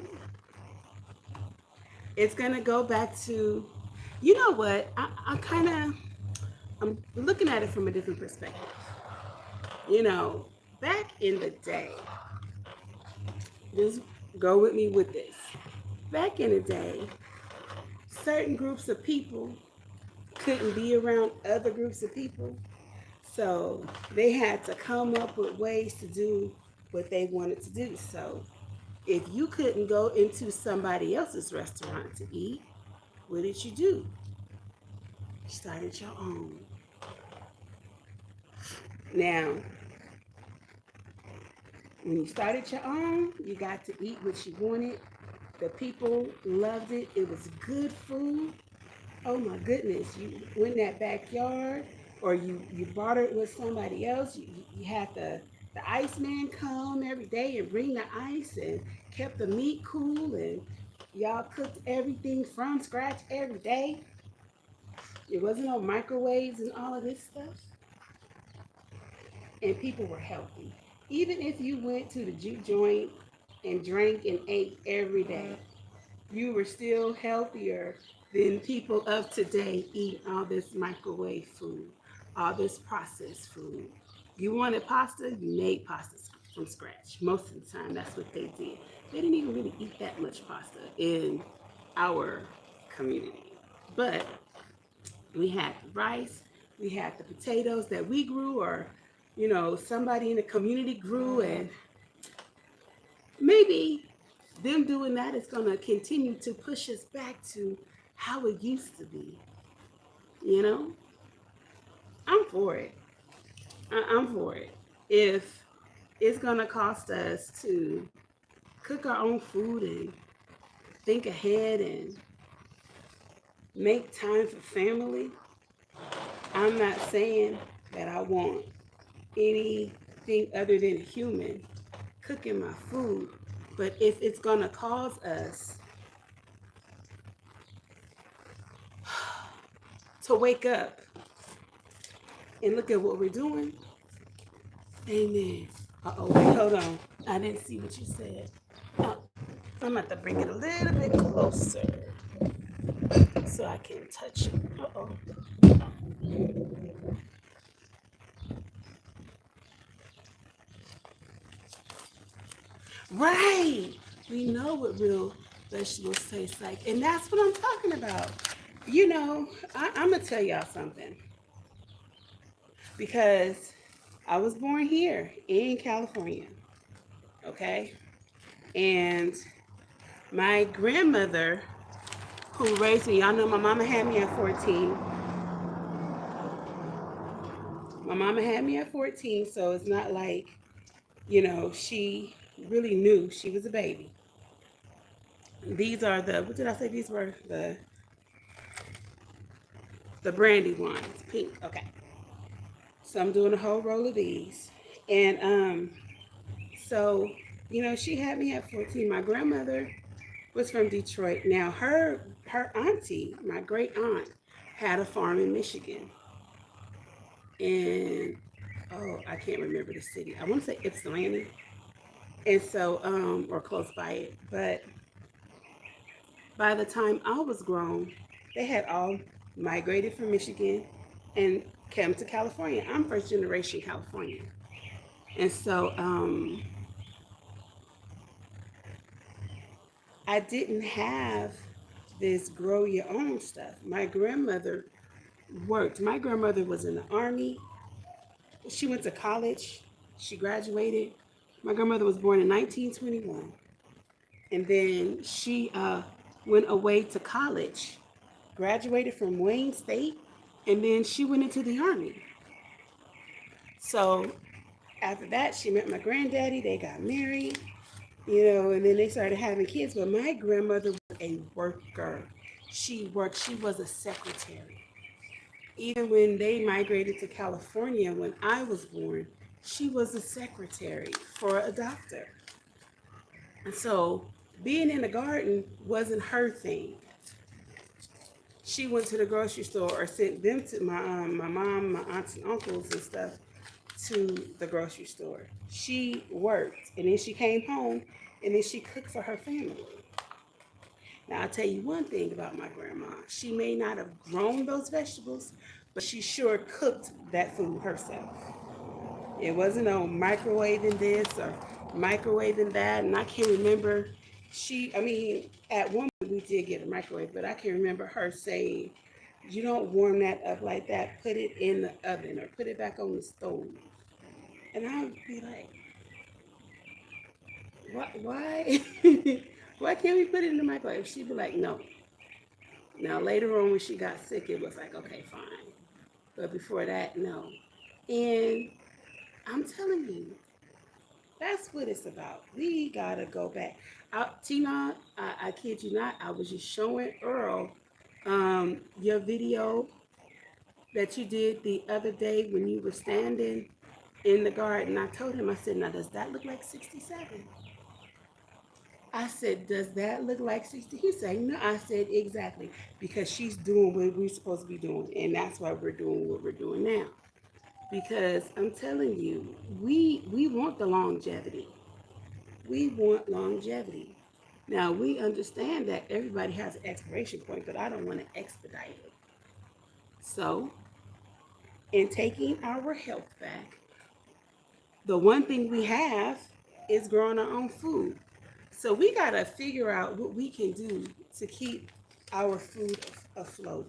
it's gonna go back to, you know what? I'm looking at it from a different perspective. You know, back in the day, just go with me with this. Back in the day, certain groups of people couldn't be around other groups of people. So they had to come up with ways to do what they wanted to do. So if you couldn't go into somebody else's restaurant to eat, what did you do? You started your own. Now, when you started your own, you got to eat what you wanted. The people loved it. It was good food. Oh my goodness. You went in that backyard, or you bartered with somebody else. You had the Iceman come every day and bring the ice and kept the meat cool, and y'all cooked everything from scratch every day. It wasn't no microwaves and all of this stuff. And people were healthy. Even if you went to the juke joint and drank and ate every day, you were still healthier than people of today eat all this microwave food, all this processed food. You wanted pasta, you made pasta from scratch. Most of the time, that's what they did. They didn't even really eat that much pasta in our community. But we had the rice, we had the potatoes that we grew, or somebody in the community grew, and maybe them doing that is going to continue to push us back to how it used to be. You know, I'm for it. I'm for it. If it's going to cost us to cook our own food and think ahead and make time for family, I'm not saying that I want anything other than a human cooking my food. But if it's going to cause us to wake up and look at what we're doing, amen. Uh-oh, wait, hold on. I didn't see what you said. Oh, I'm going to have to bring it a little bit closer so I can touch it. Uh-oh. Right. We know what real vegetables taste like. And that's what I'm talking about. I'm going to tell y'all something. Because I was born here in California. Okay. And my grandmother, who raised me, y'all know my mama had me at 14. My mama had me at 14, so it's not like, she really knew she was a baby. These are what did I say? These were the brandy ones, pink. Okay. So I'm doing a whole roll of these. And so, she had me at 14. My grandmother was from Detroit. Now her auntie, my great aunt, had a farm in Michigan. And oh, I can't remember the city. I want to say Ypsilanti. And so, or close by it. But by the time I was grown, they had all migrated from Michigan and came to California. I'm first generation Californian. And so I didn't have this grow your own stuff. My grandmother worked. My grandmother was in the army. She went to college. She graduated. My grandmother was born in 1921. And then she went away to college, graduated from Wayne State, and then she went into the army. So after that, she met my granddaddy. They got married, and then they started having kids. But my grandmother was a worker. She worked, she was a secretary. Even when they migrated to California when I was born, she was a secretary for a doctor. And so being in the garden wasn't her thing. She went to the grocery store or sent them to my mom, my aunts and uncles and stuff to the grocery store. She worked and then she came home and then she cooked for her family. Now I'll tell you one thing about my grandma. She may not have grown those vegetables, but she sure cooked that food herself. It wasn't no microwaving this or microwaving that, and I can't remember. At one point we did get a microwave, but I can remember her saying, "You don't warm that up like that. Put it in the oven or put it back on the stove." And I would be like, Why? Why can't we put it in the microwave?" She'd be like, "No." Now later on, when she got sick, it was like, okay, fine. But before that, no. And I'm telling you, that's what it's about. We gotta go back. Tina, I kid you not, I was just showing Earl your video that you did the other day when you were standing in the garden. I told him, I said, "Now, does that look like 67? I said, "Does that look like 60?" He said, "No." I said, "Exactly, because she's doing what we're supposed to be doing, and that's why we're doing what we're doing now." Because I'm telling you, we want the longevity. We want longevity. Now we understand that everybody has an expiration point, but I don't want to expedite it. So, in taking our health back, the one thing we have is growing our own food. So we gotta figure out what we can do to keep our food afloat.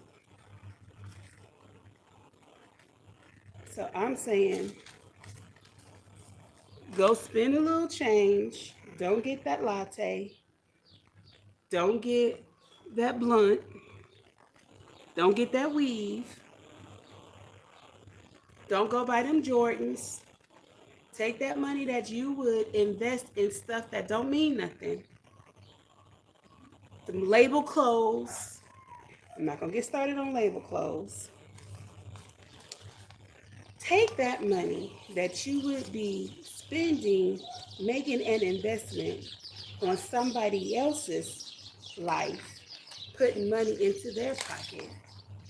So I'm saying, go spend a little change. Don't get that latte. Don't get that blunt. Don't get that weave. Don't go buy them Jordans. Take that money that you would invest in stuff that don't mean nothing. The label clothes. I'm not gonna get started on label clothes. Take that money that you would be spending, making an investment on somebody else's life, putting money into their pocket,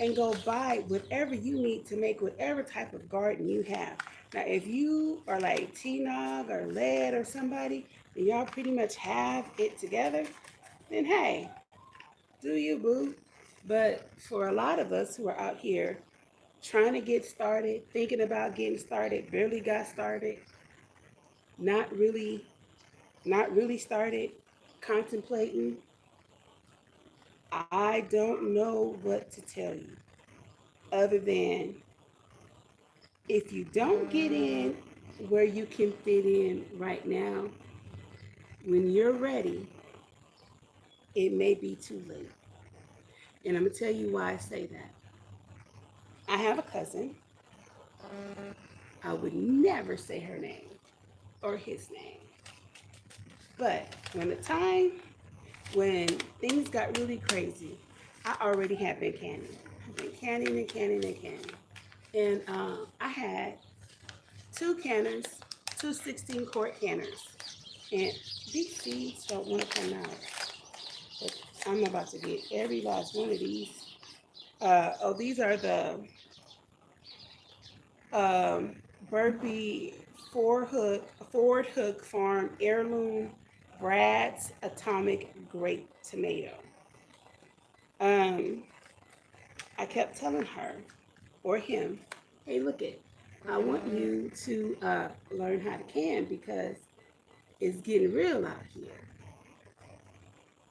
and go buy whatever you need to make whatever type of garden you have. Now, if you are like T-Nog or Led or somebody, and y'all pretty much have it together, then hey, do you, boo? But for a lot of us who are out here trying to get started, thinking about getting started, barely got started, not really, not really started, contemplating, I don't know what to tell you other than if you don't get in where you can fit in right now, when you're ready, it may be too late. And I'm going to tell you why I say that. I have a cousin. I would never say her name or his name. But when things got really crazy, I already have been canning. I've been canning and canning and canning. And I had two canners, two 16 quart canners. And these seeds don't want to come out. But I'm about to get every last one of these. These are the um, Burpee Ford Hook Farm Heirloom Brad's Atomic Grape Tomato. Um, I kept telling her or him, hey, look it, I want you to learn how to can because it's getting real out here.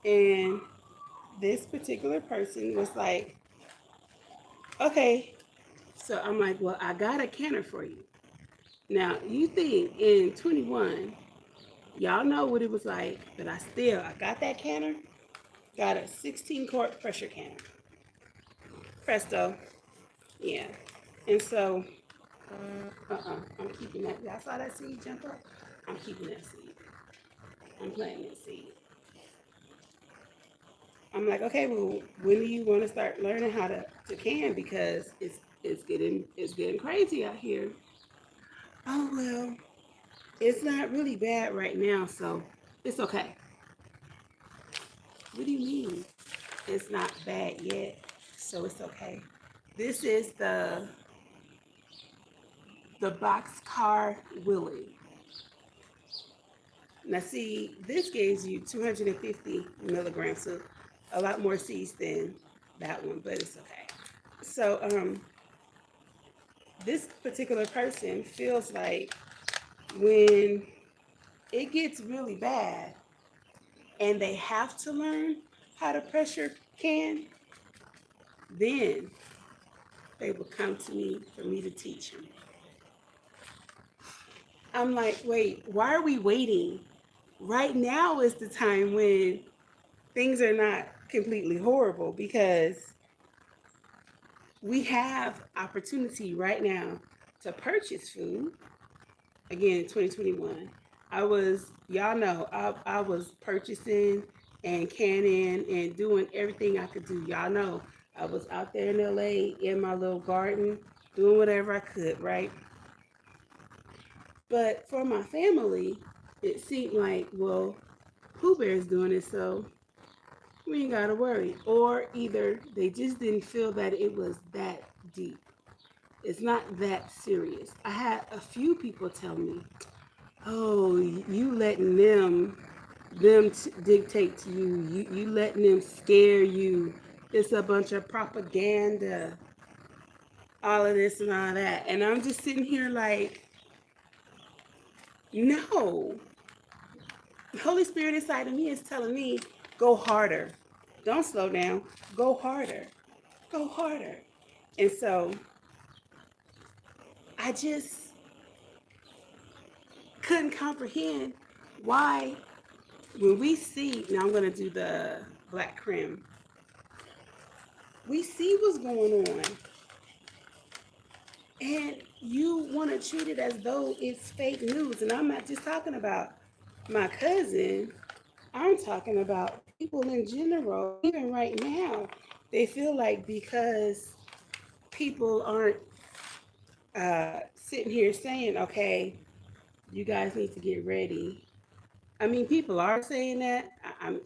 And this particular person was like, okay. So I'm like, well, I got a canner for you. Now, you think in 21, y'all know what it was like, but I got that canner, got a 16 quart pressure canner. Presto. Yeah. And so, I'm keeping that. Y'all saw that seed jump up? I'm keeping that seed. I'm planting that seed. I'm like, okay, well, when do you want to start learning how to can? Because it's getting crazy out here. Oh well, it's not really bad right now, so it's okay. What do you mean? It's not bad yet, so it's okay. This is the Boxcar Willie. Now see, this gives you 250 milligrams, so a lot more seeds than that one, but it's okay. So this particular person feels like when it gets really bad and they have to learn how to pressure can, then they will come to me for me to teach them. I'm like, wait, why are we waiting? Right now is the time when things are not completely horrible because we have opportunity right now to purchase food. Again, 2021. Y'all know, I was purchasing and canning and doing everything I could do. Y'all know, I was out there in LA in my little garden doing whatever I could, right? But for my family, it seemed like, well, Pooh Bear's doing it, so we ain't gotta worry. Or either they just didn't feel that it was that deep. It's not that serious. I had a few people tell me, "Oh, you letting them dictate to you. You letting them scare you. It's a bunch of propaganda, all of this and all that." And I'm just sitting here like, no. The Holy Spirit inside of me is telling me, go harder. Don't slow down. Go harder. Go harder. And so I just couldn't comprehend why when we see, now I'm going to do the black creme, we see what's going on and you want to treat it as though it's fake news. And I'm not just talking about my cousin, I'm talking about people in general. Even right now, they feel like because people aren't sitting here saying, okay, you guys need to get ready. I mean, people are saying that.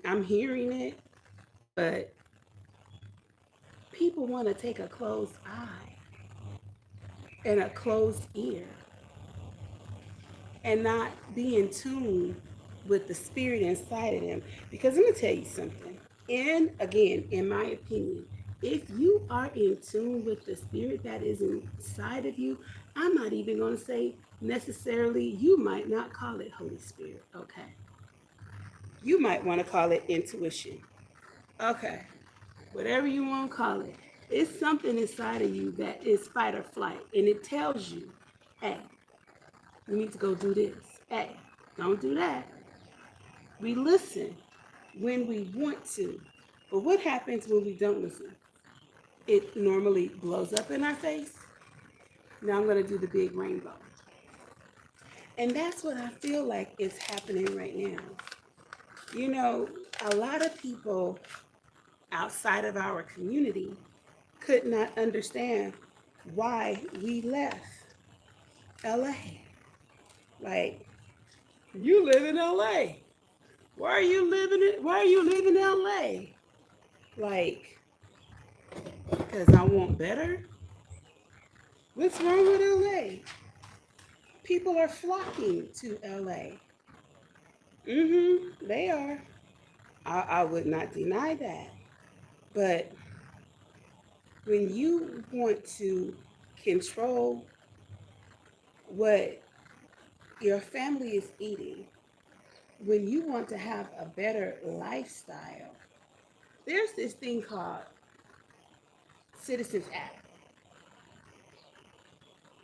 I'm hearing it, but people want to take a closed eye and a closed ear and not be in tune with the spirit inside of them. Because let me tell you something. And again, in my opinion, if you are in tune with the spirit that is inside of you, I'm not even going to say necessarily, you might not call it Holy Spirit, okay? You might want to call it intuition, okay? Whatever you want to call it. It's something inside of you that is fight or flight, and it tells you, hey, you need to go do this. Hey, don't do that. We listen when we want to. But what happens when we don't listen? It normally blows up in our face. Now I'm going to do the big rainbow. And that's what I feel like is happening right now. You know, a lot of people outside of our community could not understand why we left LA. Like, you live in LA. Why are you living in LA? Like, because I want better? What's wrong with LA? People are flocking to LA. They are. I would not deny that. But when you want to control what your family is eating, when you want to have a better lifestyle, there's this thing called Citizens App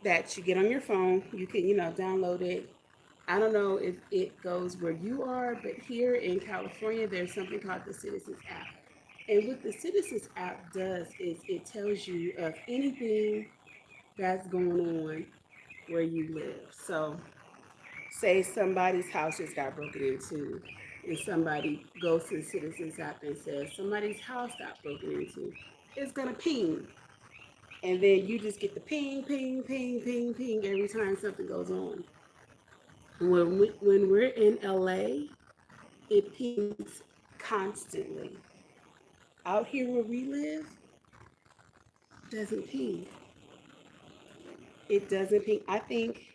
that you get on your phone. You can, download it. I don't know if it goes where you are, but here in California, there's something called the Citizens App. And what the Citizens App does is it tells you of anything that's going on where you live. So, say somebody's house just got broken into, and somebody goes to the Citizens App and says somebody's house got broken into, it's gonna ping, and then you just get the ping, ping, ping, ping, ping every time something goes on. When we're in LA, it pings constantly. Out here where we live, doesn't ping. It doesn't ping. I think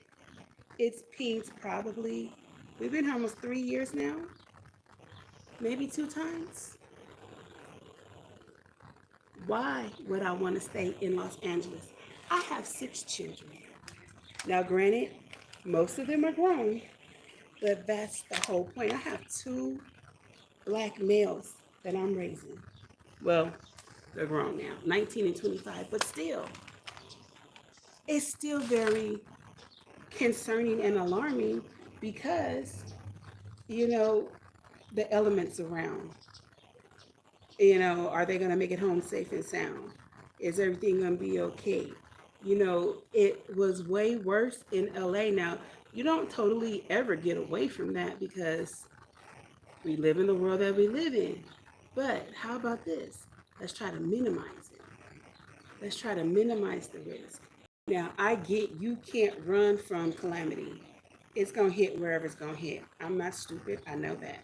it's pinged probably, we've been here almost 3 years now, maybe 2 times. Why would I want to stay in Los Angeles? I have 6 children. Now, granted, most of them are grown, but that's the whole point. I have 2 black males that I'm raising. Well, they're grown now, 19 and 25, but still, it's still very concerning and alarming because, you know, the elements around. Are they going to make it home safe and sound? Is everything going to be okay? It was way worse in LA. Now, you don't totally ever get away from that because we live in the world that we live in. But how about this? Let's try to minimize it. Let's try to minimize the risk. Now, I get you can't run from calamity. It's going to hit wherever it's going to hit. I'm not stupid. I know that.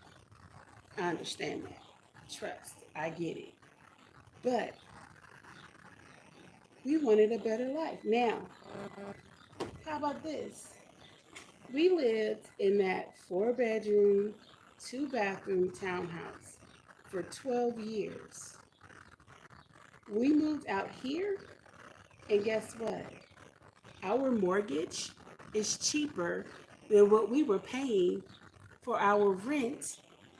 I understand that. Trust. I get it. But we wanted a better life. Now, how about this? We lived in that 4-bedroom, 2-bathroom townhouse for 12 years. We moved out here, and guess what? Our mortgage is cheaper than what we were paying for our rent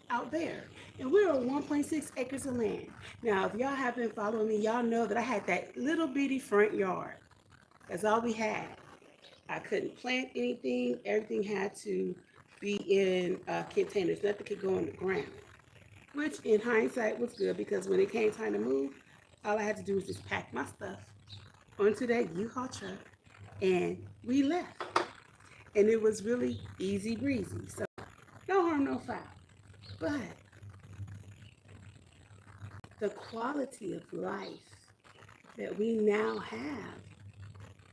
out there. And we're on 1.6 acres of land. Now, if y'all have been following me, y'all know that I had that little bitty front yard. That's all we had. I couldn't plant anything. Everything had to be in containers. Nothing could go in the ground. Which, in hindsight, was good because when it came time to move, all I had to do was just pack my stuff onto that U-Haul truck, and we left. And it was really easy breezy. So, no harm, no foul. But the quality of life that we now have,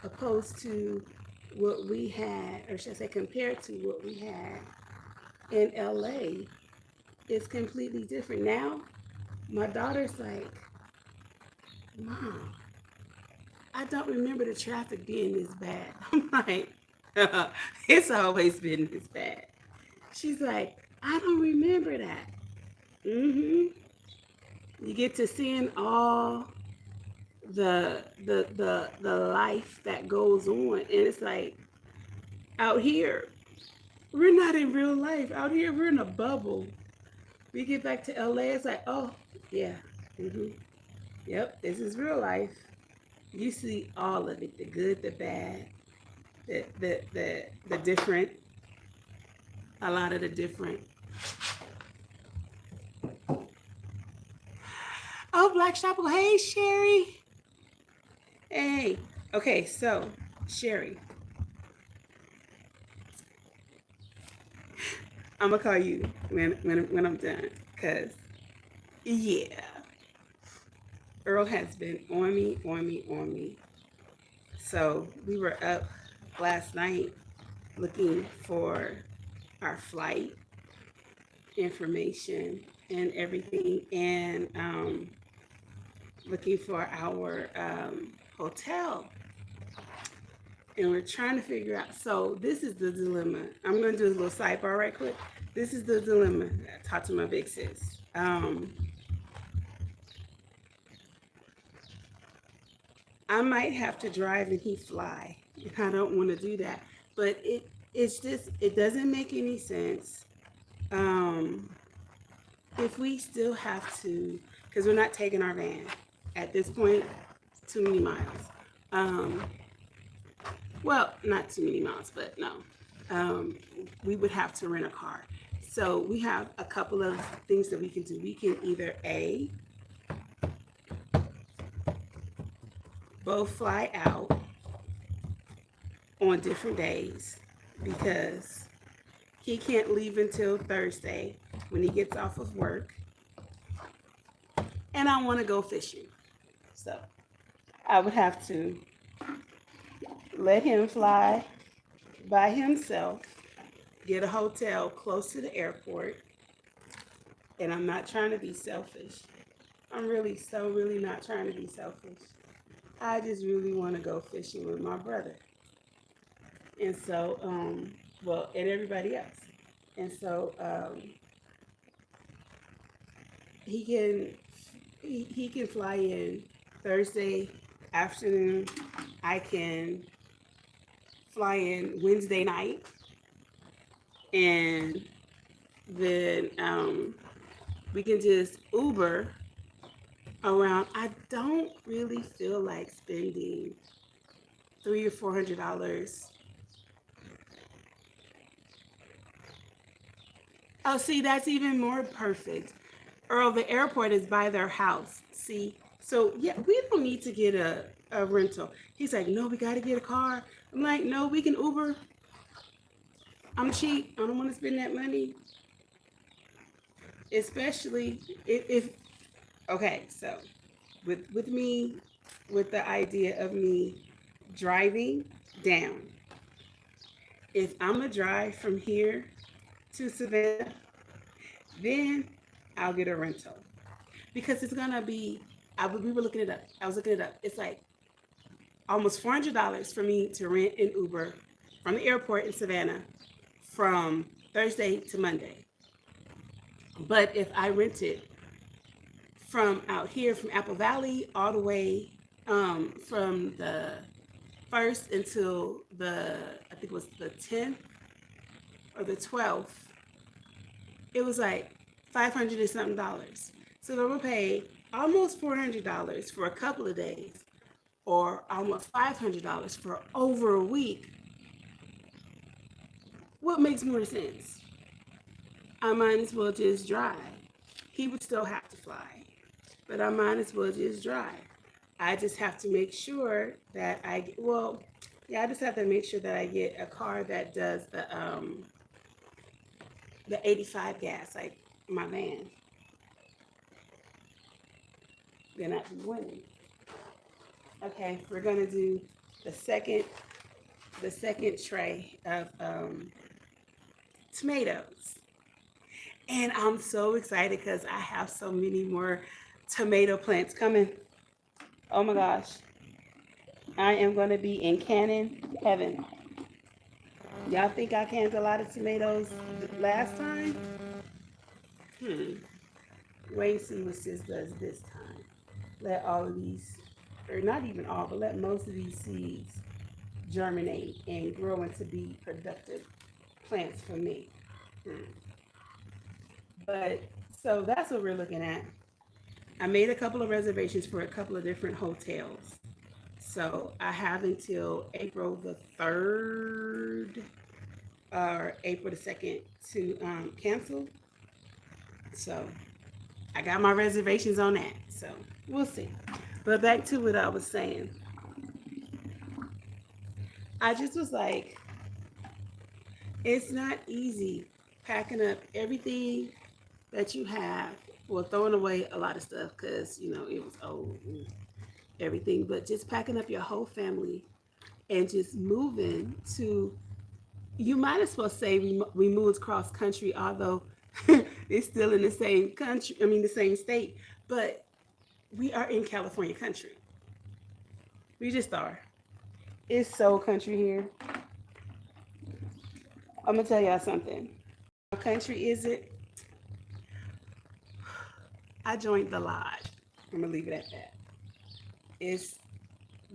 opposed to what we had, or should I say compared to what we had in LA, is completely different. Now, my daughter's like, Mom, I don't remember the traffic being this bad. I'm like, it's always been this bad. She's like, I don't remember that. You get to seeing all the life that goes on, and it's like, out here we're not in real life. Out here we're in a bubble. We get back to LA, it's like, oh yeah, yep, this is real life. You see all of it, the good, the bad, the different, a lot of the different. Oh, Black Chapel, hey Sherry. Hey, okay, so Sherry, I'm gonna call you when I'm done, cause yeah, Earl has been on me. So we were up last night looking for our flight information and everything, and looking for our hotel. And we're trying to figure out. So this is the dilemma. I'm going to do a little sidebar right quick. This is the dilemma. I talked to my big sis. I might have to drive and he fly, and I don't want to do that. But it's just it doesn't make any sense. Um, if we still have to, because we're not taking our van at this point, too many miles. Um, well, not too many miles, but no, um, we would have to rent a car. So we have a couple of things that we can do. We can either A, both fly out on different days because he can't leave until Thursday when he gets off of work. And I want to go fishing. So I would have to let him fly by himself, get a hotel close to the airport. And I'm not trying to be selfish. I'm really not trying to be selfish. I just really want to go fishing with my brother. And so, well, and everybody else. And so he can he can fly in Thursday afternoon. I can fly in Wednesday night, and then we can just Uber around. I don't really feel like spending $300 or $400. Oh, see, that's even more perfect. Earl, the airport is by their house. See, so yeah, we don't need to get a rental. He's like, no, we got to get a car. I'm like, no, we can Uber. I'm cheap. I don't want to spend that money, especially if okay. So with me, with the idea of me driving down, if I'm gonna drive from here to Savannah, then I'll get a rental because it's gonna be. We were looking it up. I was looking it up. It's like almost $400 for me to rent an Uber from the airport in Savannah from Thursday to Monday. But if I rent it from out here from Apple Valley all the way from the 1st until I think it was the 10th or the 12th, it was like 500 and something dollars. So I'm gonna pay almost $400 for a couple of days, or almost $500 for over a week. What makes more sense? I might as well just drive. He would still have to fly, but I might as well just drive. I just have to make sure that I just have to make sure that I get a car that does the 85 gas, like my van. Then I'd be winning. Okay, we're gonna do the second tray of tomatoes. And I'm so excited because I have so many more tomato plants coming. Oh my gosh. I am going to be in canning heaven. Y'all think I canned a lot of tomatoes last time? Wait and see what sis does this time. Let all of these, or not even all, but let most of these seeds germinate and grow into be productive plants for me. But so that's what we're looking at. I made a couple of reservations for a couple of different hotels. So I have until April the 3rd or April the 2nd to cancel. So I got my reservations on that. So we'll see. But back to what I was saying. I just was like, it's not easy packing up everything that you have, well, throwing away a lot of stuff because, it was old and everything, but just packing up your whole family and just moving to, you might as well say we moved cross country, although it's still in the same country, I mean, the same state, but we are in California country. We just are. It's so country here. I'm gonna tell y'all something. What country is it? I joined the lodge. I'm gonna leave it at that. It's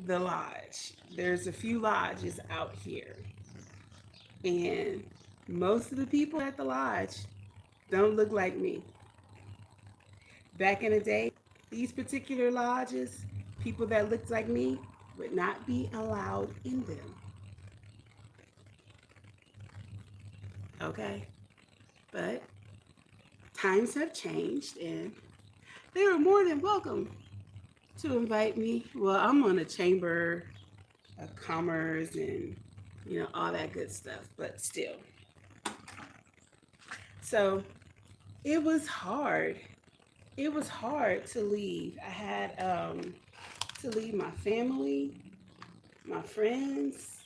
the lodge. There's a few lodges out here, and most of the people at the lodge don't look like me. Back in the day, these particular lodges, people that looked like me would not be allowed in them. Okay? But times have changed, and they were more than welcome to invite me. Well, I'm on a chamber of commerce and, all that good stuff, but still. So it was hard. It was hard to leave. I had to leave my family, my friends,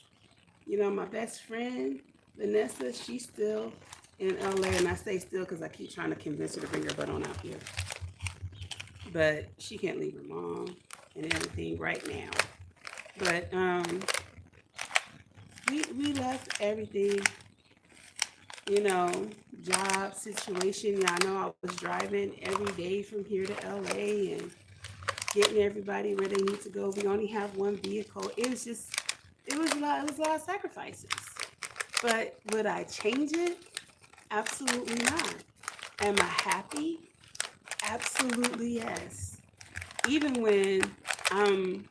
my best friend, Vanessa. She's still in LA, and I say still because I keep trying to convince her to bring her butt on out here. But she can't leave her mom and everything right now. But we left everything, job situation. Y'all know I was driving every day from here to LA and getting everybody where they need to go. We only have one vehicle. It was a lot of sacrifices. But would I change it? Absolutely not. Am I happy? Absolutely yes. Even when I'm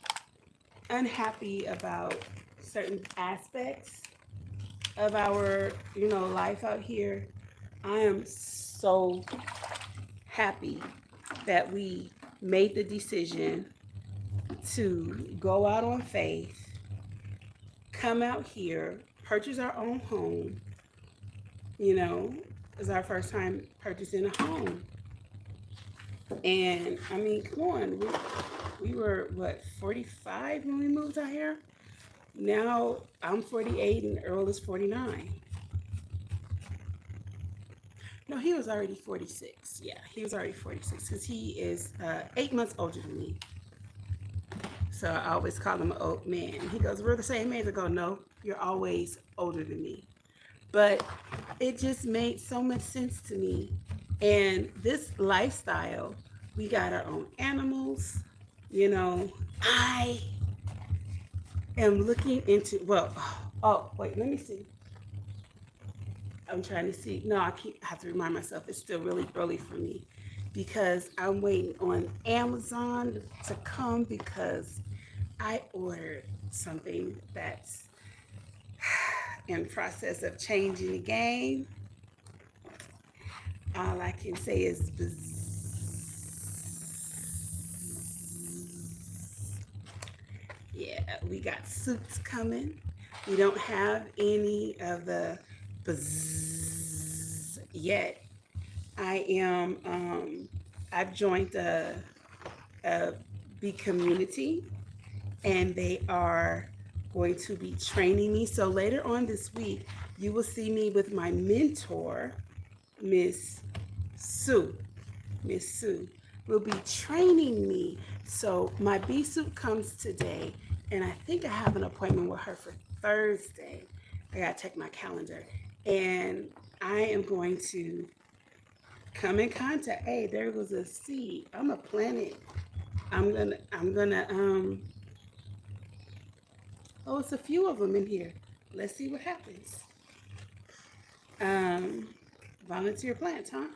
unhappy about certain aspects of our, life out here, I am so happy that we made the decision to go out on faith, come out here, purchase our own home. It was our first time purchasing a home. And I mean, come on, we were 45 when we moved out here? Now I'm 48 and Earl is 49. No, he was already 46. Yeah, he was already 46 because he is 8 months older than me. So I always call him an old man. He goes, we're the same age. I go, no, you're always older than me. But it just made so much sense to me. And this lifestyle, we got our own animals. I am looking into, wait, let me see. I'm trying to see. No, I have to remind myself it's still really early for me because I'm waiting on Amazon to come because I ordered something that's in process of changing the game. All I can say is yeah, we got suits coming. We don't have any of the yet. I've joined a B community, and they are going to be training me. So later on this week, you will see me with my mentor, Miss Sue. Miss Sue will be training me. So my B suit comes today, and I think I have an appointment with her for Thursday. I gotta check my calendar, and I am going to come in contact. Hey, there goes a seed. I'm a plant it. I'm gonna oh, it's a few of them in here. Let's see what happens. Volunteer plants, huh?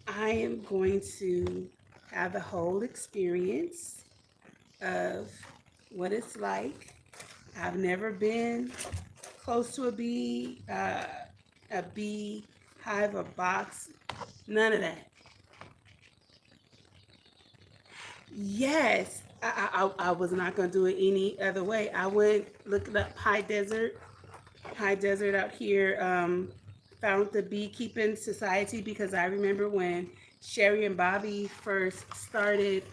I am going to have the whole experience of what it's like. I've never been close to a bee hive, a box, none of that. Yes, I was not going to do it any other way. I went looking up high desert out here, found the Beekeeping Society because I remember when Sherry and Bobby first started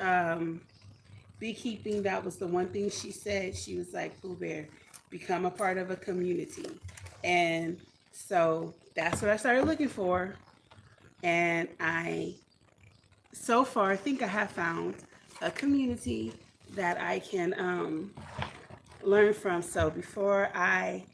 beekeeping, that was the one thing she said. She was like, Pooh Bear, become a part of a community. And so that's what I started looking for. And so far, I think I have found a community that I can learn from. So before I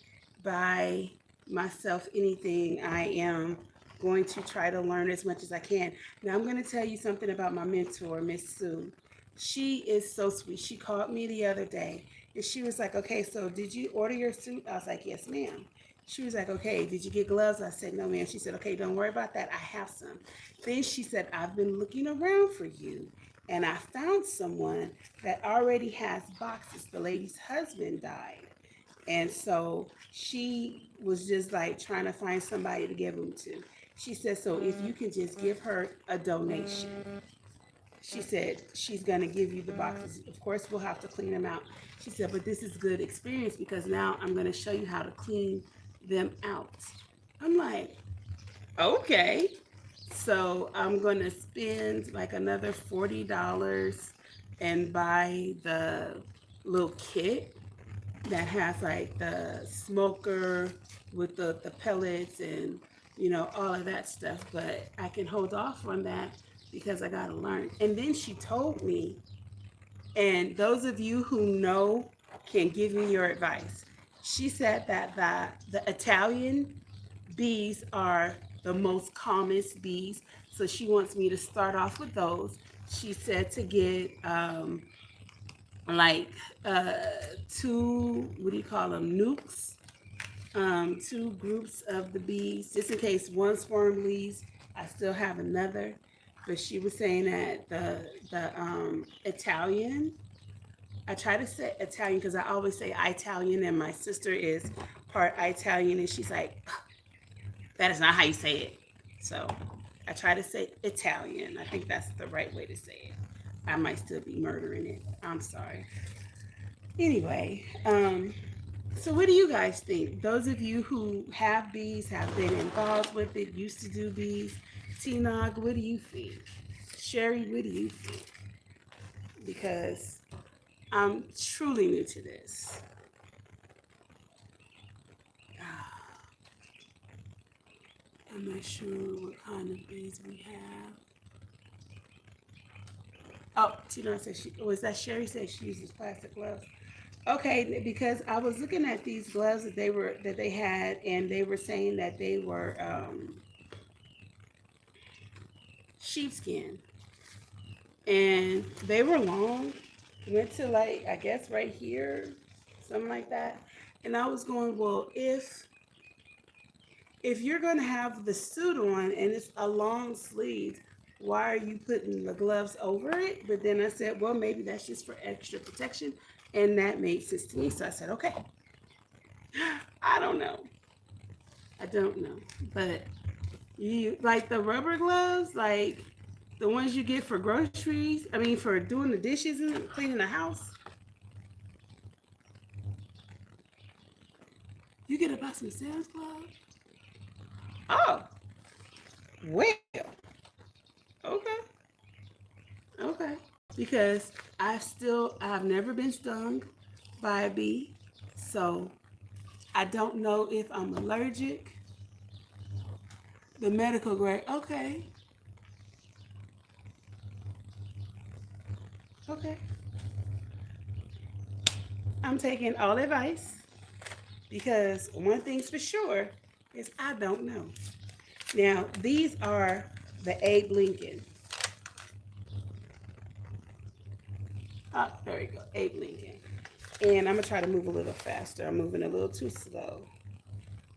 buy myself anything, I am going to try to learn as much as I can. Now, I'm going to tell you something about my mentor, Miss Sue. She is so sweet. She called me the other day and she was like, okay, so did you order your suit? I was like, yes, ma'am. She was like, okay, did you get gloves? I said, no, ma'am. She said, okay, don't worry about that. I have some. Then she said, I've been looking around for you and I found someone that already has boxes. The lady's husband died. And so she was just like trying to find somebody to give them to. She said, so if you can just give her a donation. She said she's going to give you the boxes. Of course, we'll have to clean them out. She said, but this is good experience because now I'm going to show you how to clean them out. I'm like, okay. So I'm going to spend like another $40 and buy the little kit that has like the smoker with the pellets and all of that stuff, but I can hold off on that because I gotta learn. And then she told me, and those of you who know can give me your advice. She said that the Italian bees are the most calmest bees, so she wants me to start off with those. She said to get like uh two, what do you call them, nukes, two groups of the bees, just in case one swarm leaves. I still have another, but she was saying that the Italian, I try to say Italian because I always say Italian, and my sister is part Italian, and she's like, that is not how you say it. So I try to say Italian. I think that's the right way to say it. I might still be murdering it. I'm sorry. Anyway, so what do you guys think? Those of you who have bees, have been involved with it, used to do bees, T-Nog, what do you think? Sherry, what do you think? Because I'm truly new to this. I'm not sure what kind of bees we have. Oh, T-Nog said is that Sherry said she uses plastic gloves? Okay, because I was looking at these gloves that they had, and they were saying that they were sheepskin, and they were long, went to like I guess right here, something like that. And I was going, well, if you're gonna have the suit on and it's a long sleeve, why are you putting the gloves over it? But then I said, well, maybe that's just for extra protection, and that made sense to me. So I said, okay. I don't know. I don't know, but you like the rubber gloves, like the ones you get for groceries. I mean, for doing the dishes and cleaning the house. You get a box from Sam's Club. Oh, well, okay, okay. Because I've never been stung by a bee, so I don't know if I'm allergic. The medical grade, okay, okay. I'm taking all advice because one thing's for sure is I don't know. Now, these are the Abe Lincoln. Oh, there we go, Abe Lincoln. And I'm gonna try to move a little faster. I'm moving a little too slow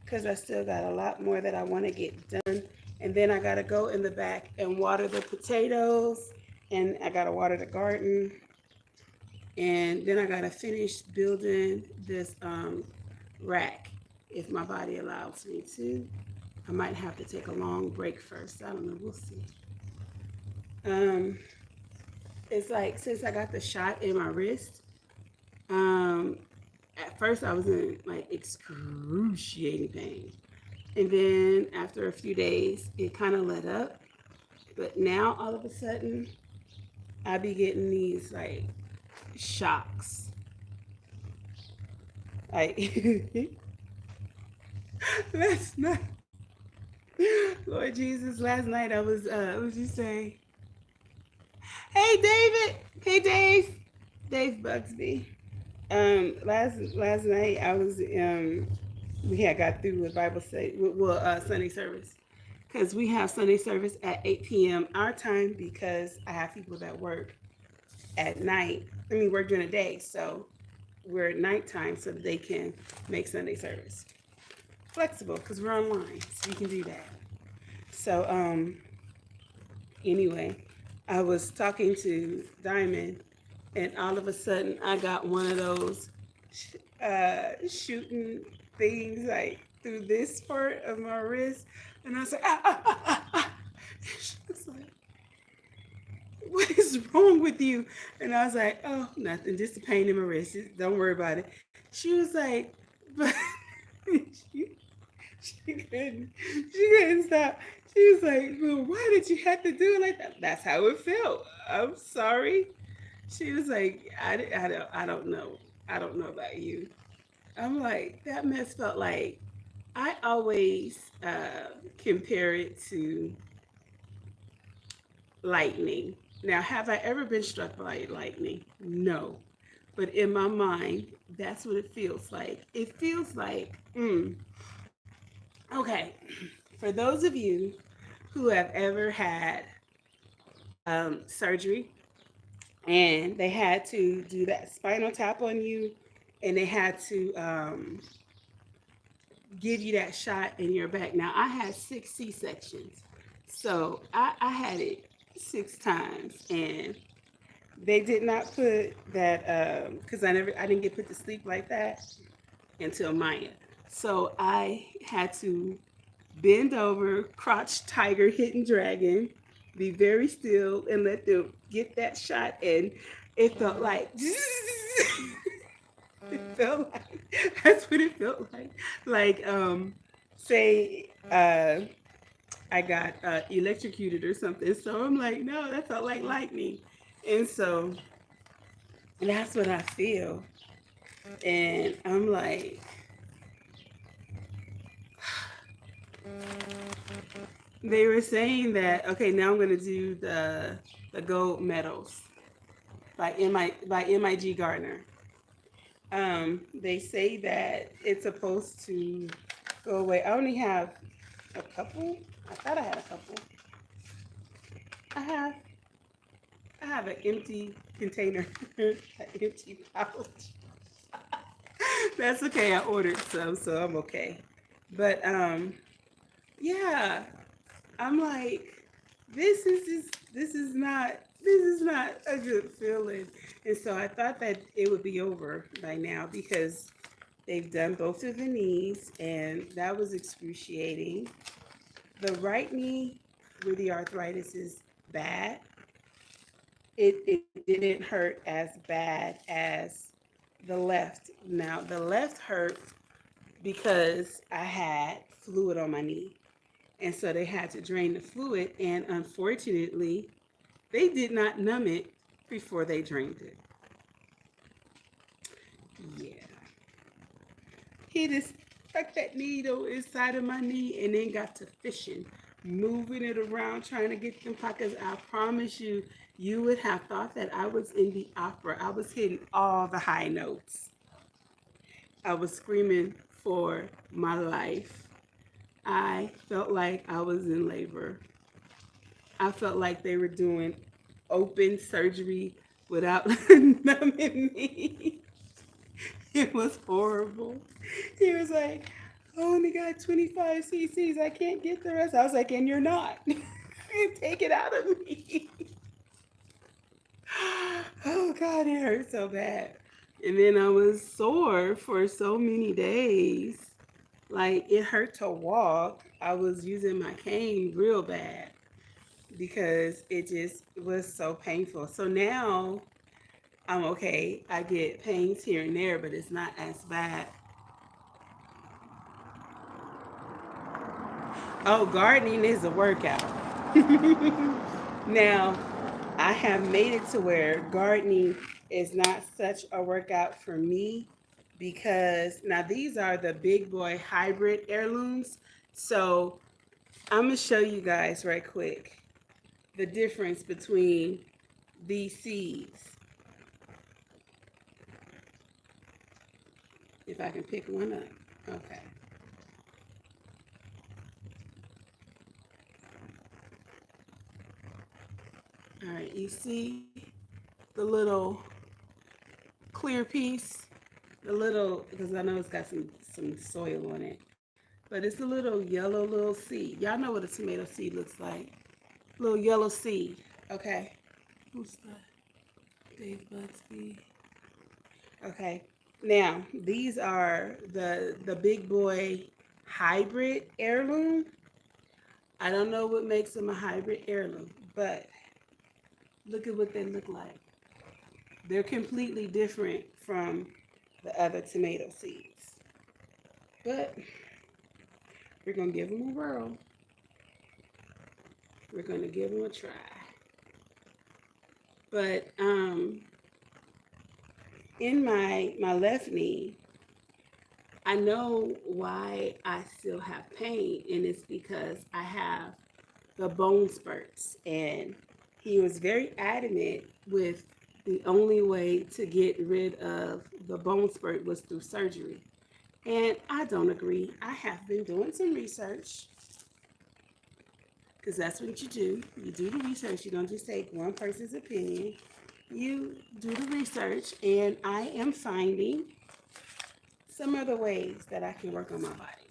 because I still got a lot more that I want to get done. And then I gotta go in the back and water the potatoes, and I gotta water the garden, and then I gotta finish building this rack if my body allows me to. I might have to take a long break first. I don't know. We'll see. Um, it's like since I got the shot in my wrist, at first I was in like excruciating pain, and then after a few days, it kind of let up. But now all of a sudden, I be getting these like shocks. Like last night, Lord Jesus, last night I was what would you say? Hey David, hey Dave, Dave Bugsby. Last night I was we had got through with Bible study, well, Sunday service, because we have Sunday service at 8 p.m. our time because I have people that work at night. I mean, work during the day, so we're at nighttime so that they can make Sunday service flexible because we're online, so you can do that. So anyway, I was talking to Diamond, and all of a sudden I got one of those shooting things like through this part of my wrist, and I was like, ah, ah, ah, ah, ah. She was like, "What is wrong with you?" And I was like, "Oh, nothing, just a pain in my wrist. Don't worry about it." She was like, "But." she, she couldn't. She couldn't stop. She was like, "Well, why did you have to do it like that?" That's how it felt. I'm sorry. She was like, I don't know. I don't know about you." I'm like, that mess felt like, I always compare it to lightning. Now, have I ever been struck by lightning? No. But in my mind, that's what it feels like. It feels like, okay, for those of you who have ever had surgery and they had to do that spinal tap on you and they had to give you that shot in your back. Now, I had 6 C-sections. So I had it 6 times and they did not put that because I didn't get put to sleep like that until Maya. So I had to bend over, crotch tiger, hidden dragon, be very still, and let them get that shot. And it felt like, it felt like, that's what it felt like. Like, say, I got electrocuted or something. So I'm like, no, that felt like lightning. And so that's what I feel. And I'm like, they were saying that, okay, now I'm gonna do the gold medals by MIG Gardner. They say that it's supposed to go away. I only have a couple. I thought I had a couple. I have I have an empty container, an empty pouch. That's okay. I ordered some, so I'm okay. But yeah, I'm like, this is not a good feeling. And so I thought that it would be over by now because they've done both of the knees, and that was excruciating. The right knee, where the arthritis is bad, it didn't hurt as bad as the left. Now the left hurt because I had fluid on my knee. And so they had to drain the fluid, and unfortunately, they did not numb it before they drained it. Yeah. He just stuck that needle inside of my knee and then got to fishing, moving it around, trying to get them pockets. I promise you, you would have thought that I was in the opera. I was hitting all the high notes. I was screaming for my life. I felt like I was in labor. I felt like they were doing open surgery without numbing me. It was horrible. He was like, "I only got 25 cc's. I can't get the rest." I was like, "And you're not. Take it out of me." Oh God, it hurt so bad. And then I was sore for so many days. Like, it hurt to walk. I was using my cane real bad because it just was so painful. So now I'm okay. I get pains here and there, but it's not as bad. Oh, gardening is a workout. Now, I have made it to where gardening is not such a workout for me because now these are the big boy hybrid heirlooms. So I'm gonna show you guys right quick the difference between these seeds. If I can pick one up. Okay. All right, you see the little clear piece, the little, because I know it's got some soil on it, but it's a little yellow little seed. Y'all know what a tomato seed looks like. Little yellow seed. Okay. Who's that? Dave Bugsby. Okay. Now these are the big boy hybrid heirloom. I don't know what makes them a hybrid heirloom, but look at what they look like. They're completely different from the other tomato seeds. But we're going to give them a whirl. We're going to give them a try. But in my left knee, I know why I still have pain, and it's because I have the bone spurts. And he was very adamant with the only way to get rid of the bone spurt was through surgery. And I don't agree. I have been doing some research, because that's what you do. You do the research. You don't just take one person's opinion. You do the research, and I am finding some other ways that I can work on my body.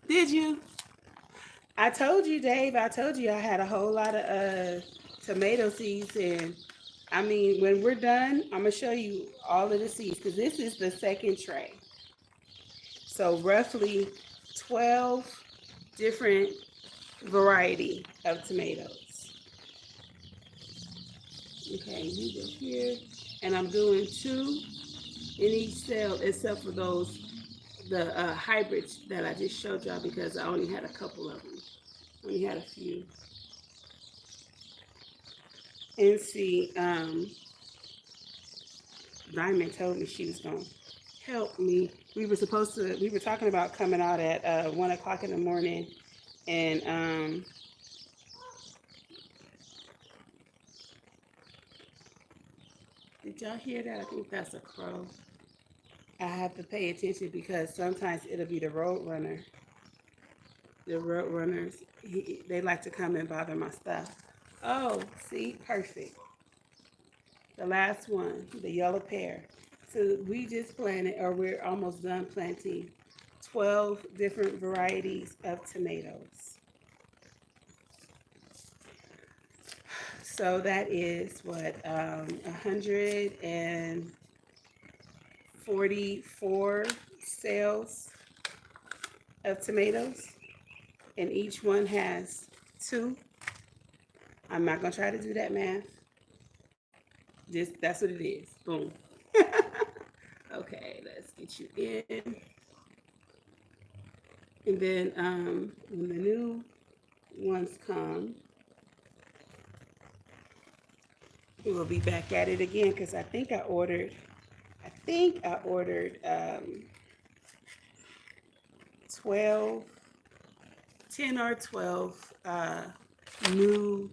Did you? I told you, Dave. I told you I had a whole lot of tomato seeds, and I mean, when we're done, I'm gonna show you all of the seeds because this is the second tray. So roughly 12 different variety of tomatoes. Okay, you go here, and I'm doing 2 in each cell, except for the hybrids that I just showed y'all because I only had a couple of them. Only had a few. And see, Diamond told me she was gonna help me. We were talking about coming out at 1 o'clock in the morning, and did y'all hear that? I think that's a crow. I have to pay attention because sometimes it'll be the road runner. The road runners, they like to come and bother my stuff. Oh, see, perfect. The last one, the yellow pear. So we just planted, or we're almost done planting 12 different varieties of tomatoes. So that is what, 144 sales of tomatoes, and each one has 2. I'm not gonna try to do that math. Just that's what it is. Boom. Okay, let's get you in. And then when the new ones come, we will be back at it again because I think I ordered 12, 10 or 12 new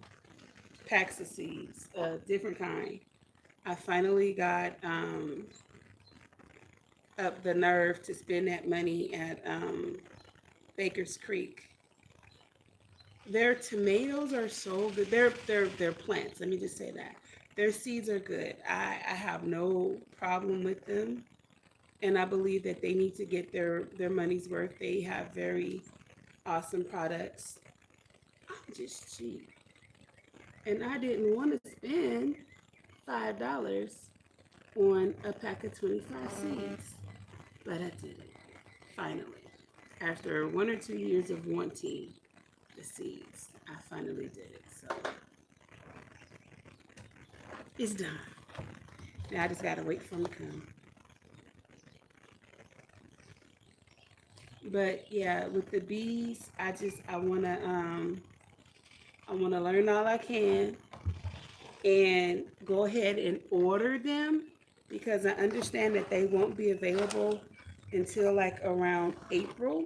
packs of seeds, different kind. I finally got up the nerve to spend that money at Baker's Creek. Their tomatoes are so good. They're plants. Let me just say that. Their seeds are good. I have no problem with them. And I believe that they need to get their money's worth. They have very awesome products. I'm just cheap. And I didn't want to spend $5 on a pack of 25 seeds. But I did it, finally. After 1 or 2 years of wanting the seeds, I finally did it. So it's done. Now I just gotta wait for them to come. But yeah, with the bees, I wanna learn all I can and go ahead and order them because I understand that they won't be available until like around April.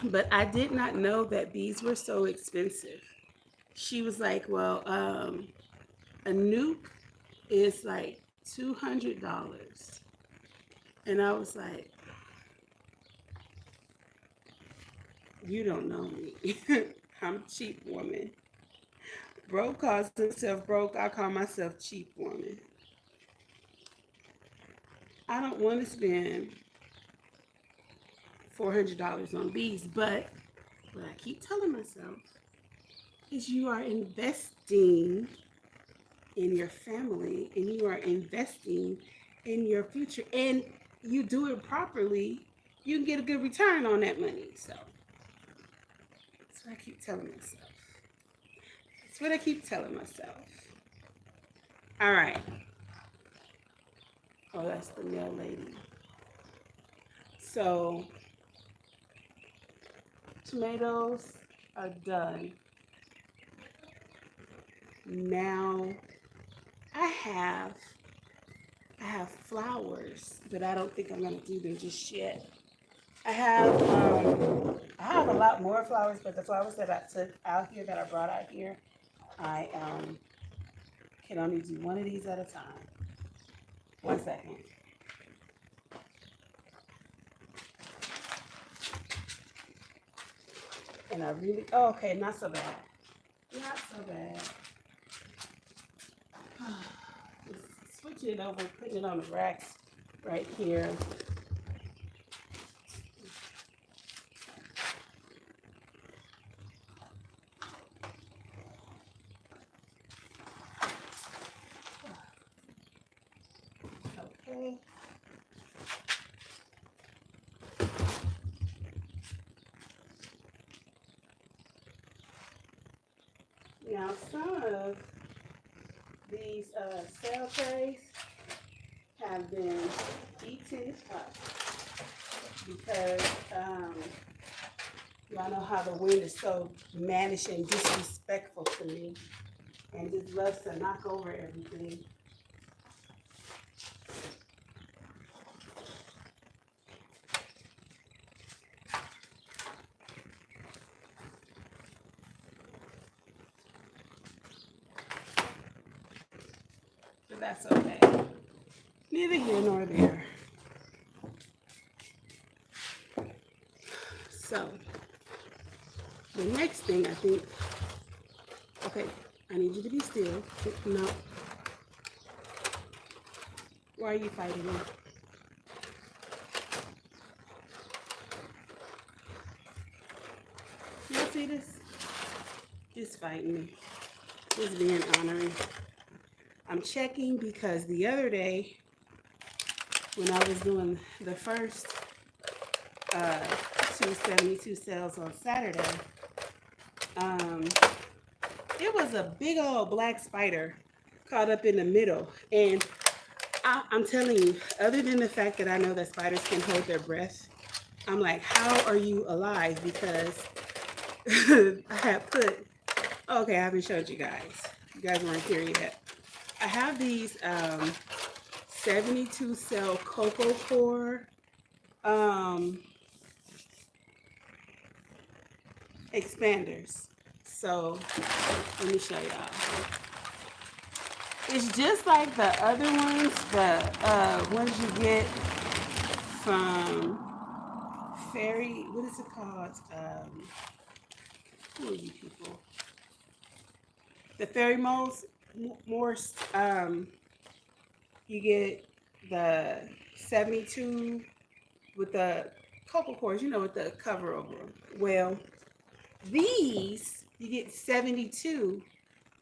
But I did not know that bees were so expensive. She was like, well, a nuke is like $200. And I was like, you don't know me. I'm a cheap woman. Broke calls himself broke. I call myself cheap woman. I don't want to spend $400 on bees, but what I keep telling myself is you are investing in your family and you are investing in your future, and you do it properly, you can get a good return on that money. So that's what I keep telling myself. That's what I keep telling myself. All right. Oh, that's the mail lady. So tomatoes are done. Now I have flowers, but I don't think I'm gonna do them just yet. I have a lot more flowers, but the flowers that I took out here, that I brought out here, I can only do one of these at a time. 1 second. And I really, oh, okay, not so bad. Not so bad. Just switching it over, putting it on the racks right here. Okay. Now some of these cell trays have been eaten up because y'all know how the wind is so mannish and disrespectful to me and just loves to knock over everything. But that's okay. Neither here nor there. So the next thing I think, okay, I need you to be still. No. Why are you fighting me? You see this? Just fighting me. Just being honoring. I'm checking because the other day when I was doing the first 272 sales on Saturday, it was a big old black spider caught up in the middle. And I'm telling you, other than the fact that I know that spiders can hold their breath, I'm like, how are you alive? Because I had put, okay, I haven't showed you guys. You guys weren't here yet. I have these 72 cell cocoa core expanders. So let me show y'all. It's just like the other ones, the ones you get from Fairy, what is it called? Who are you people? The Fairy Moles, more, you get the 72 with the cocoa cores, you know, with the cover over them. Well, these, you get 72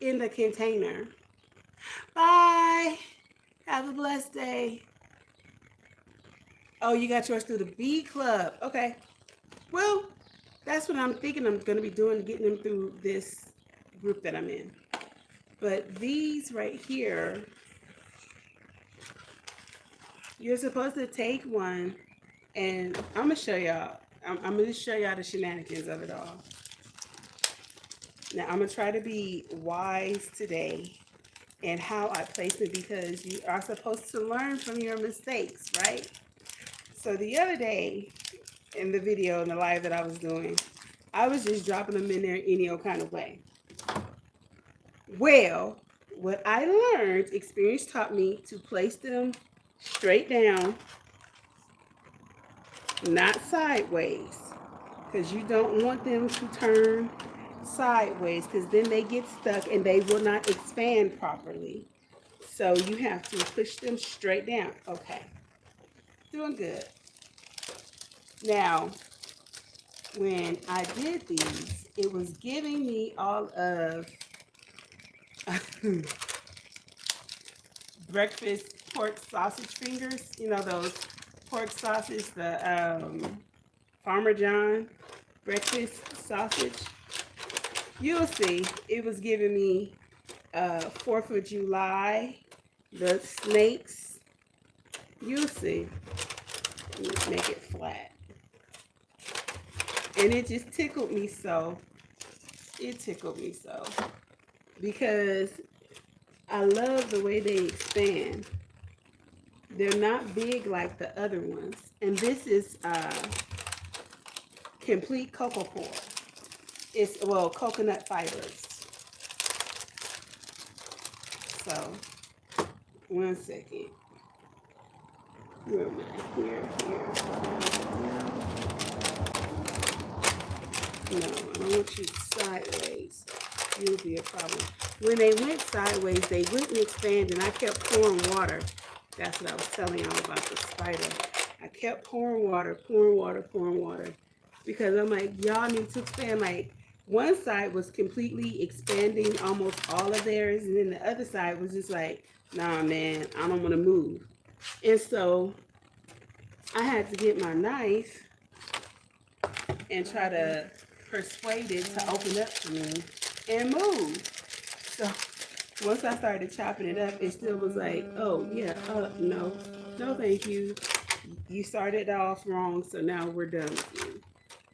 in the container. Bye. Have a blessed day. Oh, you got yours through the Bee Club. Okay. Well, that's what I'm thinking I'm going to be doing, getting them through this group that I'm in. But these right here, you're supposed to take one, and I'm going to show y'all. I'm going to show y'all the shenanigans of it all. Now, I'm going to try to be wise today and how I place it, because you are supposed to learn from your mistakes, right? So the other day in the video, in the live that I was doing, I was just dropping them in there any old kind of way. Well, what I learned, experience taught me to place them straight down, not sideways, because you don't want them to turn sideways, because then they get stuck and they will not expand properly. So you have to push them straight down. Okay, doing good. Now, when I did these, it was giving me all of breakfast pork sausage fingers. You know, those pork sausage, the Farmer John breakfast sausage. You'll see, it was giving me 4th of July, the snakes. You'll see. Let's make it flat. And it just tickled me so. It tickled me so. Because I love the way they expand. They're not big like the other ones. And this is complete cocoa core. It's, well, coconut fibers. So, 1 second. Where am I? Here. No, I don't want you sideways. You'll be a problem. When they went sideways, they wouldn't expand, and I kept pouring water. That's what I was telling y'all about the spider. I kept pouring water, because I'm like, y'all need to expand. Like, one side was completely expanding almost all of theirs, and then the other side was just like, nah, man, I don't want to move. And so I had to get my knife and try to persuade it to open up for me and move. So once I started chopping it up, it still was like, oh yeah, no, thank you. You started off wrong, so now we're done with you.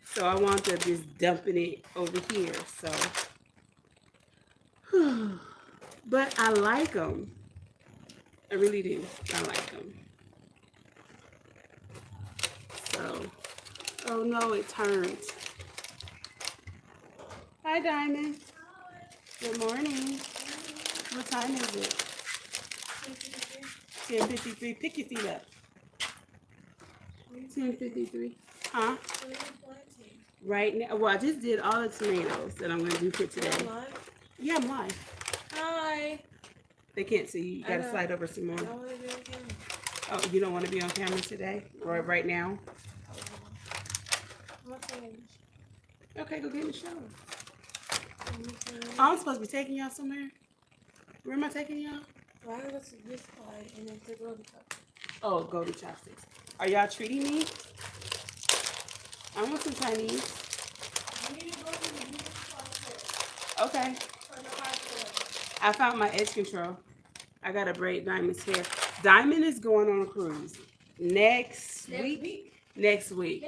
So I wound up just dumping it over here. So, but I like them. I really do. I like them. So, oh no, it turned. Hi, Diamond. Good morning. What time is it? 10:53. Pick your feet up. 10:53. Huh? Right now. Well, I just did all the tomatoes that I'm going to do for today. Yeah, I'm live. Hi. They can't see you. You got to slide over some more. Oh, you don't want to be on camera today? Or right now? Okay, go get in the shower. I'm supposed to be taking y'all somewhere. Where am I taking y'all? Why go to this side and then to go to chopsticks? Oh, go to chopsticks. Are y'all treating me? I want some Chinese. Okay. I found my edge control. I gotta braid Diamond's hair. Diamond is going on a cruise next week. Next week.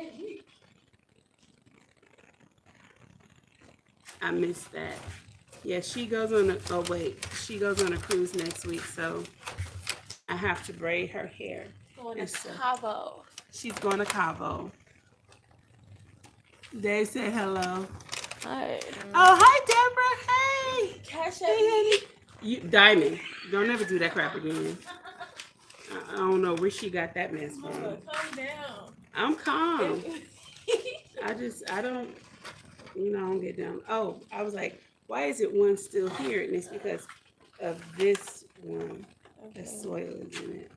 I missed that. Yeah, she goes on a, oh wait, she goes on a cruise next week, so I have to braid her hair. Going to Cabo. She's going to Cabo. Dave said hello. Hi. Oh, hi, Deborah. Hey. Cash Hey, honey. You, Diamond, don't ever do that crap again. I don't know where she got that mess from. Calm down. I'm calm. I don't, I don't get down. Oh, I was like, why is it one still here? And it's because of this one. The soil is in it.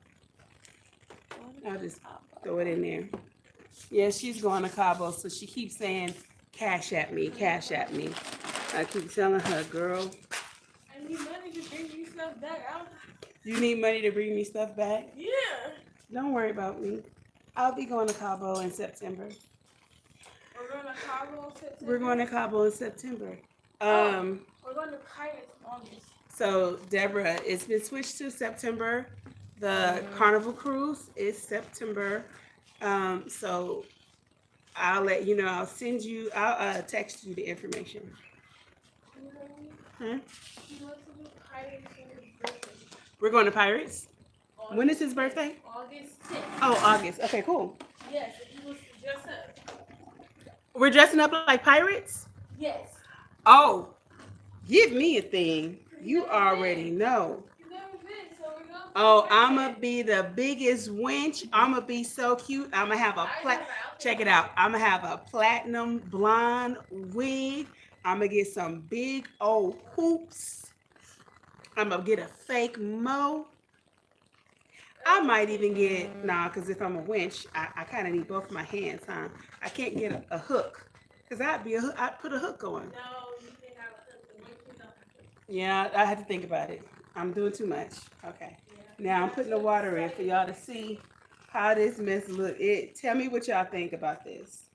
I'll just throw it in there. Yeah, she's going to Cabo, so she keeps saying, cash at me, cash at me. I keep telling her, girl. I need money to bring you stuff back out. You need money to bring me stuff back? Yeah. Don't worry about me. I'll be going to Cabo in September. We're going to Cabo in September? We're going to Cabo in September. We're going to Kite in August. So, Deborah, it's been switched to September. The Carnival Cruise is September. So, I'll let you know. I'll send you, I'll text you the information. Huh? You want to do Kite in We're going to Pirates. When is his August birthday? 10th. August 10th. Oh, August. Okay, cool. Yes, if you was to dress up. We're dressing up like pirates? Yes. Oh, give me a thing. You never already been. know. You never been, so we're going to Oh, wear I'm that. gonna be the biggest winch. I'm gonna be so cute. I'm gonna have a I have an outfit. check it out. I'm gonna have a platinum blonde wig. I'm gonna get some big old hoops. I'm gonna get a fake mo. I might even get cause if I'm a winch, I kind of need both my hands, huh? I can't get a hook, cause I'd put a hook on. No, you can have a hook. The winch don't have a hook. Yeah, I had to think about it. I'm doing too much. Okay. Yeah. Now I'm putting the water in for y'all to see how this mess look. Tell me what y'all think about this.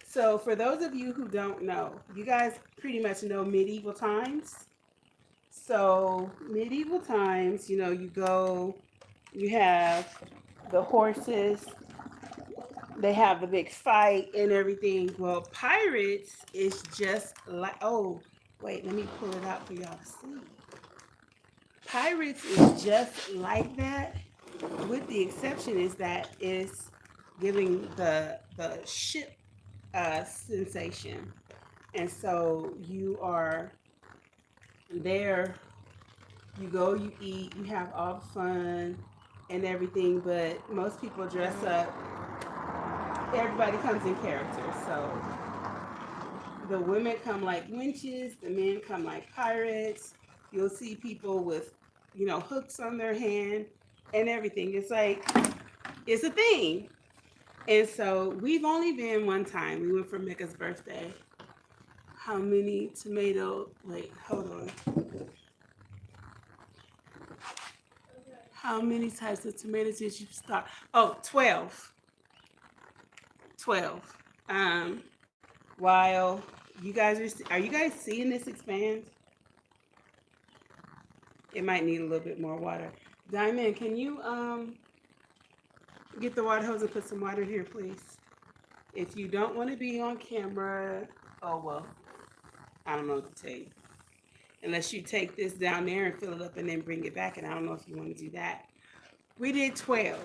So for those of you who don't know, you guys pretty much know medieval times. So medieval times, you know, you have the horses, they have the big fight and everything. Well, pirates is just like, oh, wait, let me pull it out for y'all to see. Pirates is just like that, with the exception is that it's giving the ship sensation. And so you are there, you go, you eat, you have all the fun and everything, but most people dress up, everybody comes in character. So the women come like winches, the men come like pirates. You'll see people with, you know, hooks on their hand and everything. It's like, it's a thing. And so we've only been one time. We went for Mecca's birthday. How many tomato, wait, hold on. How many types of tomatoes did you start? Oh, 12. 12. While you guys are you guys seeing this expand? It might need a little bit more water. Diamond, can you get the water hose and put some water here, please? If you don't want to be on camera, oh well, I don't know what to tell you. Unless you take this down there and fill it up and then bring it back, and I don't know if you want to do that. We did 12.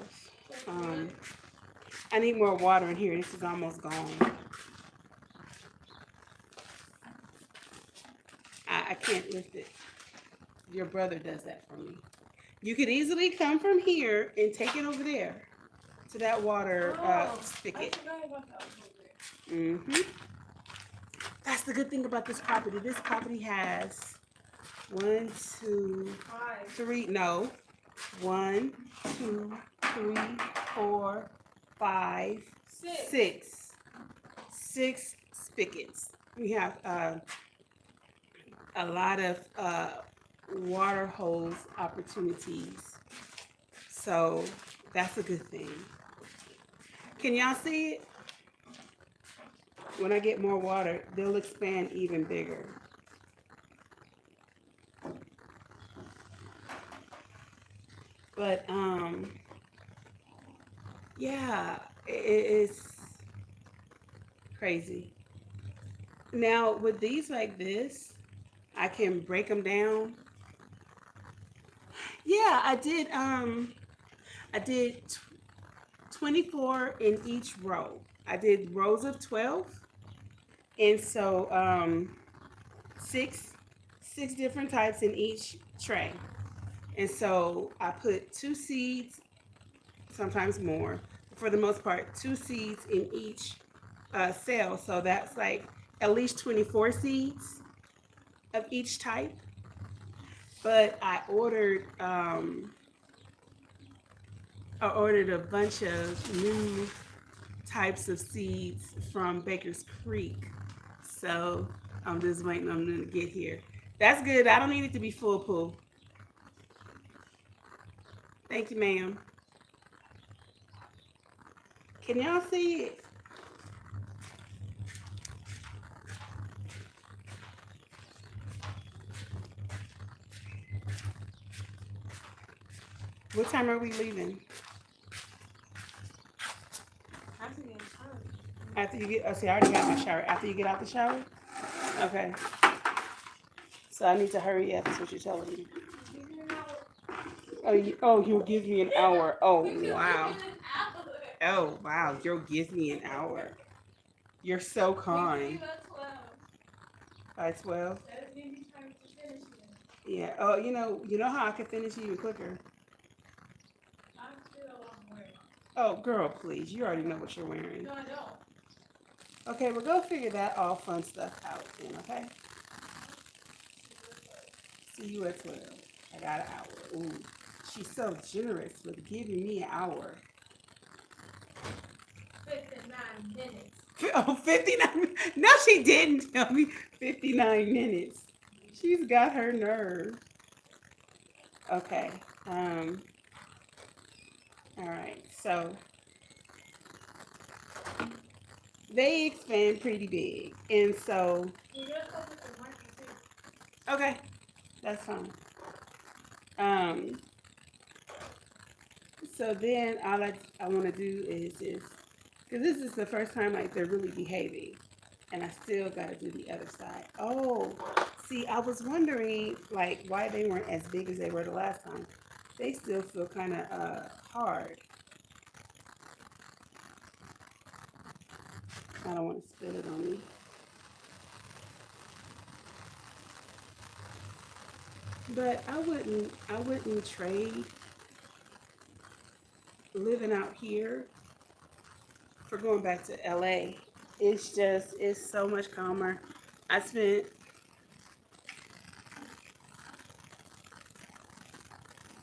I need more water in here. This is almost gone. I can't lift it. Your brother does that for me. You could easily come from here and take it over there to that water spigot. That's the good thing about this property. This property has 1, 2, 3. No, 1, 2, 3, 4, 5, 6. 6 spigots. We have a lot of water hose opportunities. So that's a good thing. Can y'all see it? When I get more water, they'll expand even bigger. But yeah, it's crazy. Now with these like this, I can break them down. Yeah, I did 24 in each row. I did rows of 12, and so 6 different types in each tray. And so I put 2 seeds, sometimes more, for the most part, 2 seeds in each cell. So that's like at least 24 seeds of each type. But I ordered a bunch of new types of seeds from Baker's Creek. So I'm just waiting on them to get here. That's good. I don't need it to be full pull. Thank you, ma'am. Can y'all see it? What time are we leaving? After you get, oh, see, I already got my shower. After you get out the shower? Okay. So I need to hurry up, is what you're telling me. You'll give me an hour. Oh We could wow. live in an hour. Oh wow. You'll give me an hour. You're so We could kind. leave at 12. By 12. That'd give me time to finish it. Yeah. Oh, you know how I could finish even quicker. I'm still on wearing. Oh, girl, please. You already know what you're wearing. No, I don't. Okay, we're gonna figure that all fun stuff out then. Okay. See you at 12. I got an hour. Ooh, she's so generous with giving me an hour. 59 minutes. Oh, 59. No, she didn't tell me 59 minutes. She's got her nerve. Okay. All right. So they expand pretty big. And so, You just open the market too. okay, that's fine. Um, so then all I want to do is just, because this is the first time like they're really behaving. And I still got to do the other side. Oh, see, I was wondering like why they weren't as big as they were the last time. They still feel kind of hard. I don't want to spill it on me. But I wouldn't trade living out here for going back to LA. It's so much calmer. I spent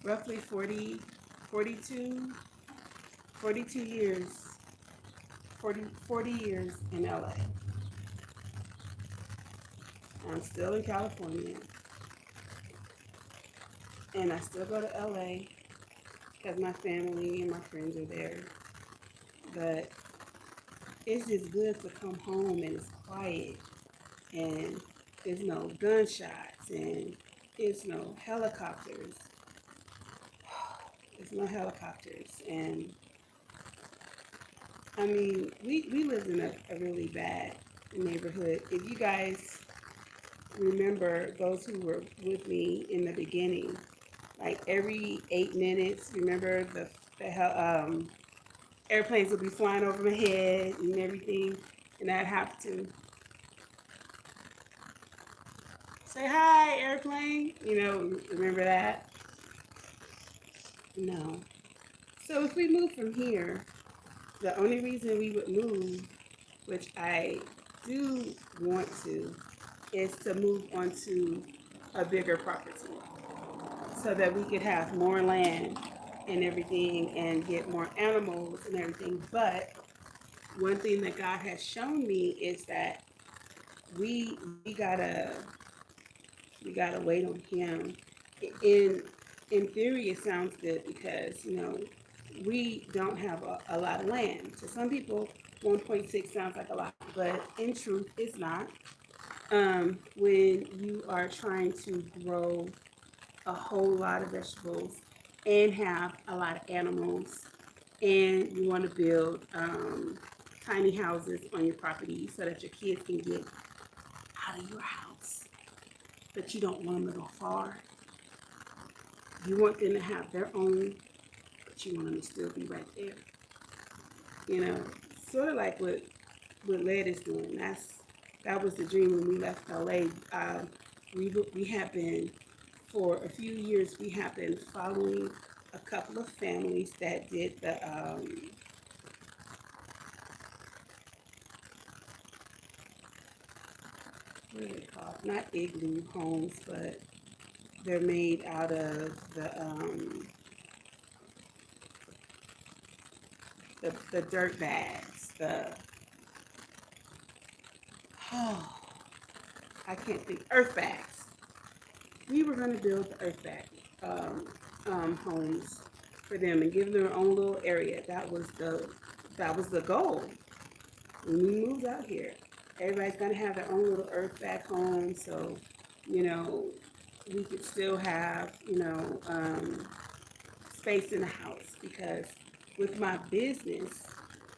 roughly 42, 42 years, 40 years in LA. I'm still in California and I still go to LA because my family and my friends are there. But it's just good to come home and it's quiet and there's no gunshots and there's no helicopters. There's no helicopters. And I mean, we lived in a really bad neighborhood. If you guys remember, those who were with me in the beginning, like every 8 minutes, remember the airplanes would be flying over my head and everything, and I'd have to say hi, airplane. Remember that? No. So if we move from here, the only reason we would move, which I do want to, is to move onto a bigger property so that we could have more land and everything and get more animals and everything. But one thing that God has shown me is that we we gotta we gotta wait on Him. In in theory, it sounds good because we don't have a lot of land. To some people, 1.6 sounds like a lot, but in truth, it's not. When you are trying to grow a whole lot of vegetables and have a lot of animals, and you want to build tiny houses on your property so that your kids can get out of your house, but you don't want them to go far. You want them to have their own, but you want them to still be right there. You know, sort of like what Led is doing. That was the dream when we left LA. We have been, for a few years, we have been following a couple of families that did the what are they called? Not igloo homes, but they're made out of the dirt bags. Oh, I can't think. Earth bags. We were going to build the earth bag homes for them and give them their own little area. That was the goal when we moved out here. Everybody's going to have their own little earth bag home, so you know we could still have space in the house, because with my business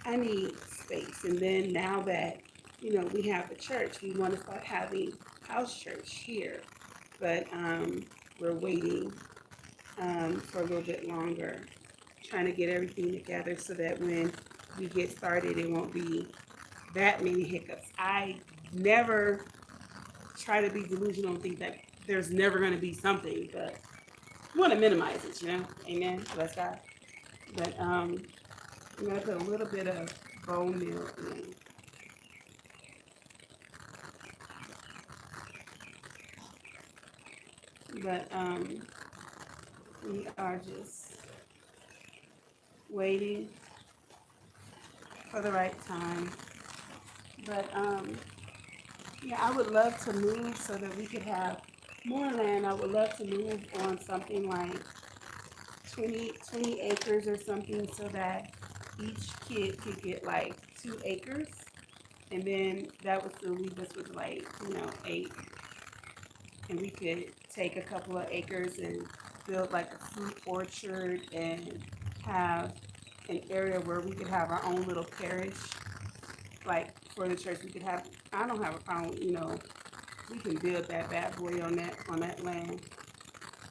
I need space. And then now that we have the church, we want to start having house church here, but we're waiting for a little bit longer, trying to get everything together so that when we get started, it won't be that many hiccups. I never try to be delusional and think that there's never going to be something, but you want to minimize it, you know? Amen. Bless God. But I'm going to put a little bit of bone meal in. But we are just waiting for the right time. But yeah, I would love to move so that we could have more land. I would love to move on something like 20 acres or something so that each kid could get like 2 acres. And then that would still leave us with like, 8. And we could take a couple of acres and build like a fruit orchard and have an area where we could have our own little parish. Like for the church, we could have, I don't have a problem, we can build that bad boy on that land.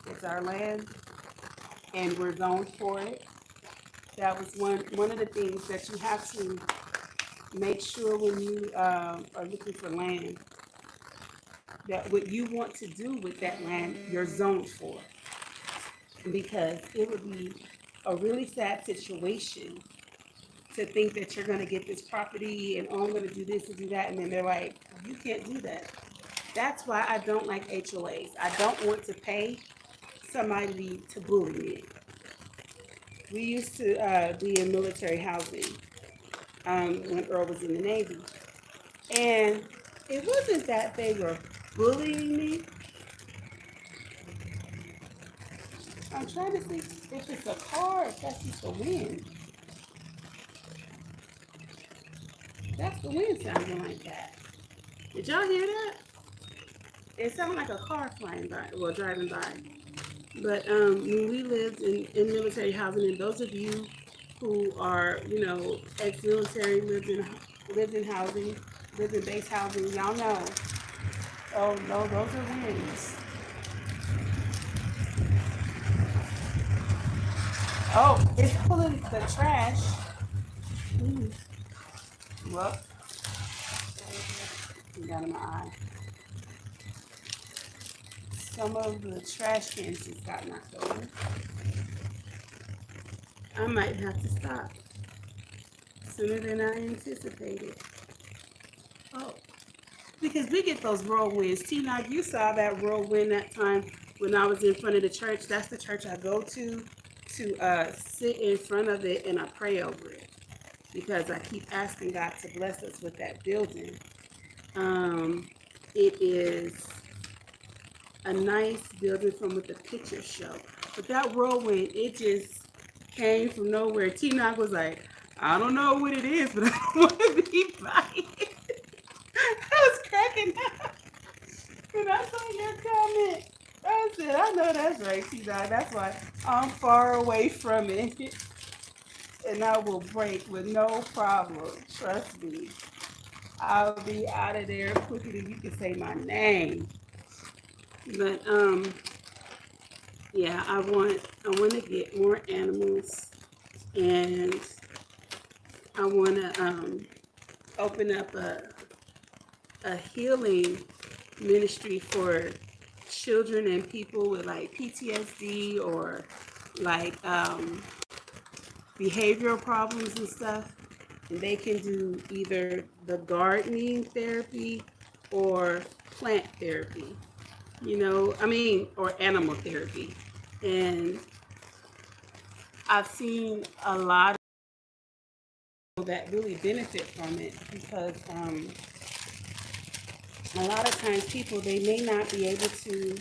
It's our land and we're zoned for it. That was one of the things that you have to make sure when you are looking for land, that what you want to do with that land, you're zoned for. Because it would be a really sad situation to think that you're going to get this property and oh, I'm going to do this and do that. And then they're like, you can't do that. That's why I don't like HOAs. I don't want to pay somebody to bully me. We used to be in military housing when Earl was in the Navy. And it wasn't that they were bullying me. I'm trying to see if it's a car, if that's just the wind. That's the wind sounding like that. Did y'all hear that? It sounded like a car flying by, well, driving by. But when we lived in military housing, and those of you who are, ex-military, lived in housing, lived in base housing, y'all know. Oh no, those are winds. Oh, it's pulling the trash. Well, got in my eye. Some of the trash cans just got knocked over. I might have to stop sooner than I anticipated. Oh, because we get those whirlwinds. Tina, you saw that whirlwind that time when I was in front of the church. That's the church I go to sit in front of it and I pray over it because I keep asking God to bless us with that building. It is a nice building from what the pictures show. But that whirlwind, it just came from nowhere. T-Knock was like, I don't know what it is, but I don't want to be by it. I was cracking up. And I saw your comment. I said, I know that's right, T-Knock. That's why I'm far away from it. And I will break with no problem. Trust me. I'll be out of there quicker than you can say my name. But yeah, I want to get more animals, and I want to open up a healing ministry for children and people with like PTSD or like behavioral problems and stuff. And they can do either the gardening therapy or plant therapy, or animal therapy. And I've seen a lot of people that really benefit from it because a lot of times people, they may not be able to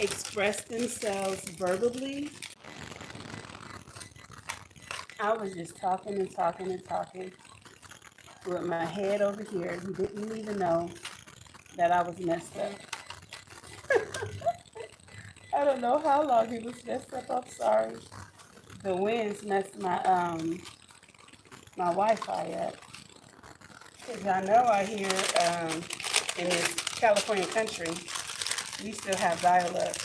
express themselves verbally. I was just talking and talking and talking with my head over here. He didn't even know that I was messed up. I don't know how long he was messed up. I'm sorry. The winds messed my my Wi-Fi up. Cause I know out here in this California country, we still have dial-up.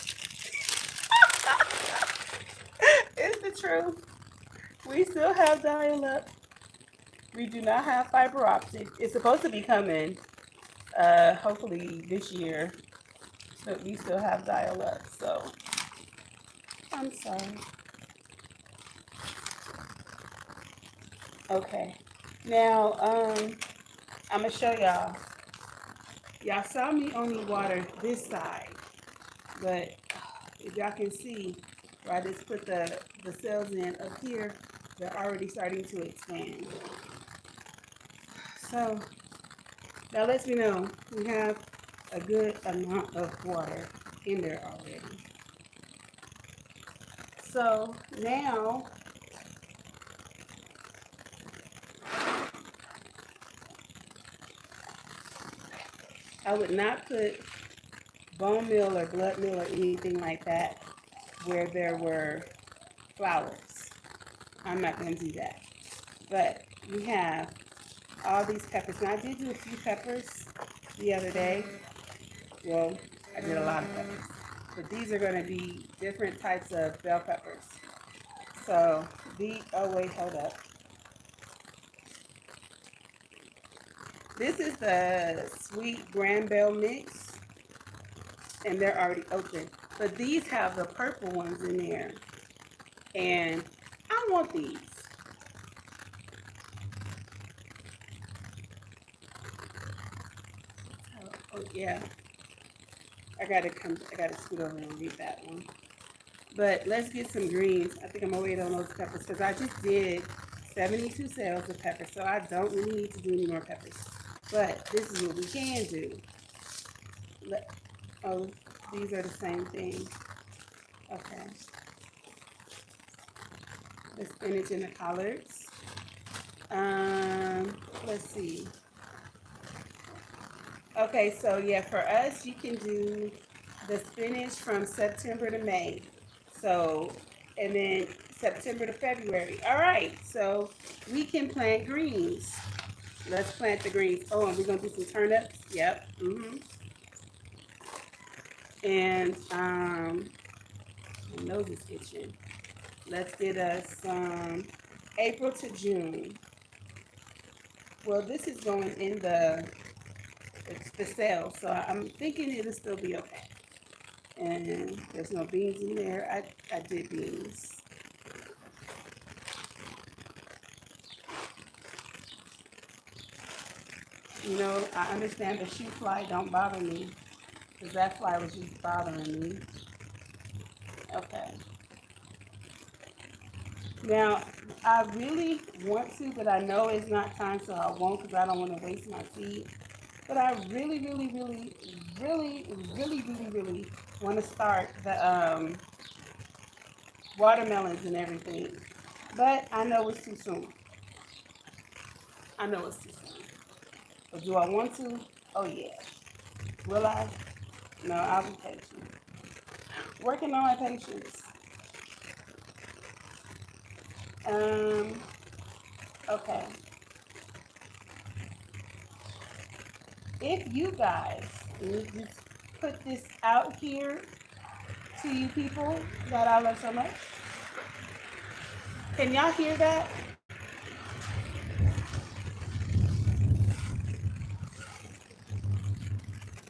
true. We still have dial-up. We do not have fiber optic. It's supposed to be coming, hopefully this year. So we still have dial-up. So I'm sorry. Okay. Now, I'm gonna show y'all. Y'all saw me only water this side, but if y'all can see, where I just put the cells in up here, they're already starting to expand. So that lets me know we have a good amount of water in there already. So now I would not put bone meal or blood meal or anything like that where there were flowers. I'm not going to do that. But we have all these peppers. Now I did do a few peppers the other day. Well, I did a lot of peppers. But these are going to be different types of bell peppers. So oh wait, hold up. This is the sweet Granville mix, and they're already open. But these have the purple ones in there, and I want these. Oh yeah, I gotta scoot over and read that one. But let's get some greens. I think I'm gonna wait on those peppers because I just did 72 sales of peppers, so I don't really need to do any more peppers. But this is what we can do. Oh, these are the same thing. Okay. The spinach and the collards. Let's see. Okay, so yeah, for us, you can do the spinach from September to May. So, and then September to February. All right, so we can plant greens. Let's plant the greens. Oh, and we're gonna do some turnips. Yep. And my nose is itching. Let's get us some April to June. Well, this is going in the sale, so I'm thinking it'll still be okay. And there's no beans in there. I did beans. You know, I understand the shoe fly don't bother me, because that fly was just bothering me. Okay. Now, I really want to, but I know it's not time, so I won't, because I don't want to waste my seed. But I really want to start the watermelons and everything. But I know it's too soon. I know it's too soon. But do I want to? Oh yeah. Will I? No, I'll be patient. Working on my patience. Okay. If you guys just put this out here to you people that I love so much. Can y'all hear that?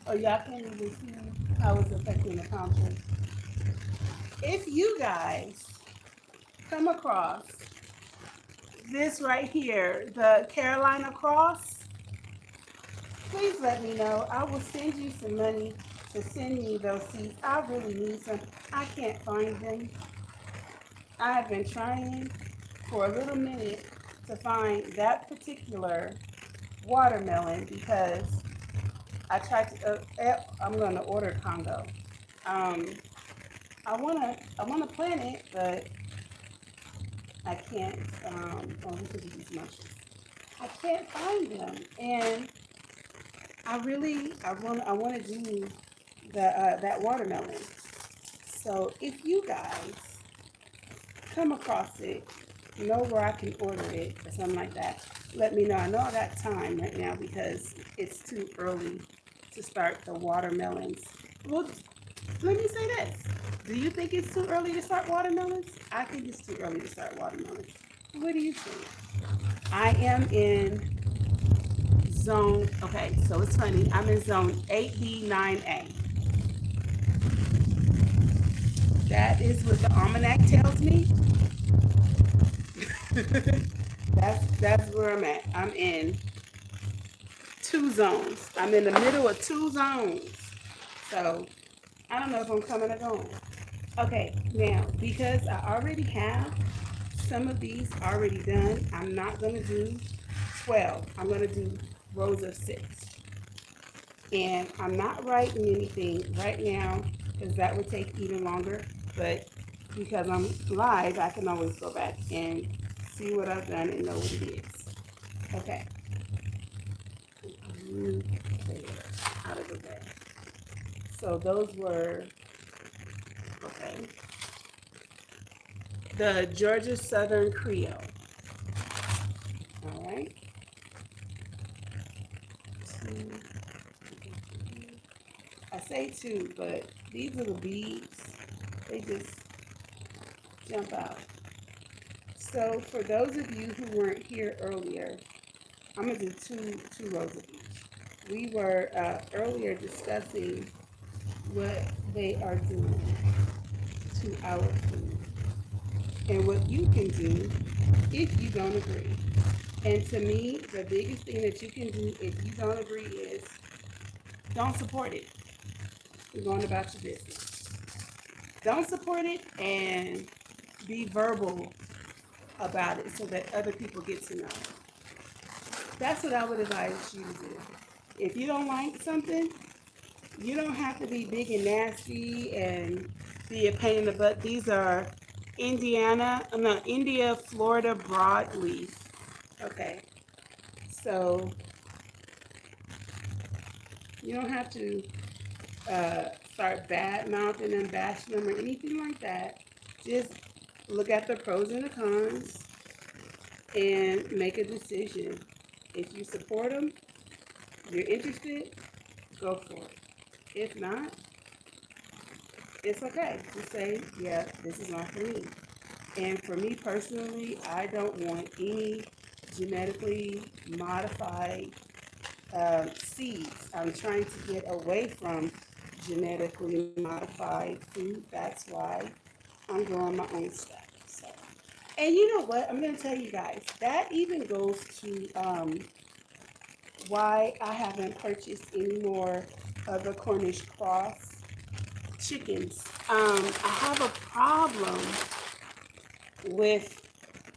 Oh, y'all can't even see how it's affecting the palm tree. If you guys come across this right here, the Carolina cross, please let me know. I will send you some money to send me those seeds. I really need some. I can't find them. I have been trying for a little minute to find that particular watermelon because I tried to. I'm going to order Congo. I wanna plant it, but I can't. Oh, look at these mushrooms. I can't find them, and I want to do that watermelon. So if you guys come across it, know where I can order it or something like that, let me know. I know I got time right now because it's too early to start the watermelons. Well, let me say this. Do you think it's too early to start watermelons? I think it's too early to start watermelons. What do you think? I am in zone, okay, so it's funny. I'm in zone 8B, 9A. That is what the almanac tells me. That's where I'm at. I'm in two zones. I'm in the middle of two zones. So I don't know if I'm coming or going. Okay, now because I already have some of these already done, I'm not gonna do 12. I'm gonna do rows of 6. And I'm not writing anything right now because that would take even longer. But because I'm live, I can always go back and see what I've done and know what it is. Okay. Out of the way. So those were, okay, the Georgia Southern Creole. All right. I say two, but these little beads, they just jump out. So for those of you who weren't here earlier, I'm gonna do two rows of each. We were earlier discussing what they are doing to our food and what you can do if you don't agree. And to me, the biggest thing that you can do if you don't agree is don't support it. You're going about your business. Don't support it and be verbal about it so that other people get to know. That's what I would advise you to do. If you don't like something, you don't have to be big and nasty and be a pain in the butt. These are India, Florida broadleaf. Okay. So you don't have to start bad mouthing them, bashing them, or anything like that. Just look at the pros and the cons and make a decision. If you support them, you're interested, go for it. If not, it's okay. Just say, yeah, this is not for me. And for me personally, I don't want any genetically modified seeds. I'm trying to get away from genetically modified food. That's why I'm growing my own stuff. So, and you know what? I'm going to tell you guys, that even goes to why I haven't purchased any more of the Cornish cross chickens. I have a problem with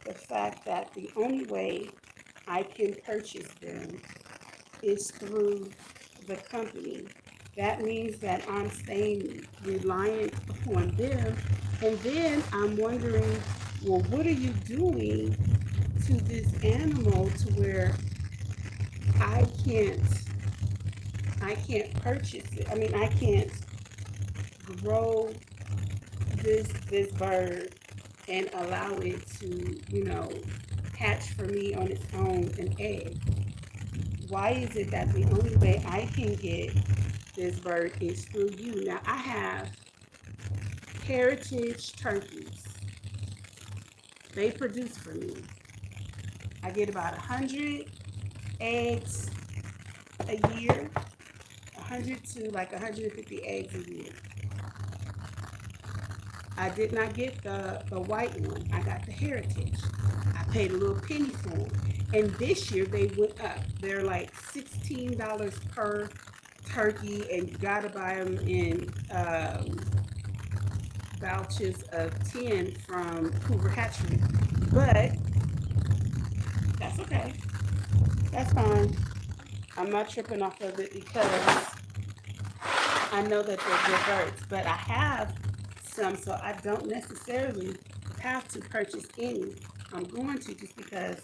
the fact that the only way I can purchase them is through the company. That means that I'm staying reliant upon them. And then I'm wondering, well, what are you doing to this animal to where I can't purchase it. I mean, I can't grow this bird and allow it to, hatch for me on its own an egg. Why is it that the only way I can get this bird is through you? Now I have heritage turkeys. They produce for me. I get about 100 eggs a year, 100 to like 150 eggs a year. I did not get the white one. I got the heritage. I paid a little penny for them. And this year they went up. They're like $16 per turkey, and you gotta buy them in vouchers of 10 from Hoover Hatchery. But that's okay. That's fine. I'm not tripping off of it because I know that they're good birds. But I have some, so I don't necessarily have to purchase any. I'm going to just because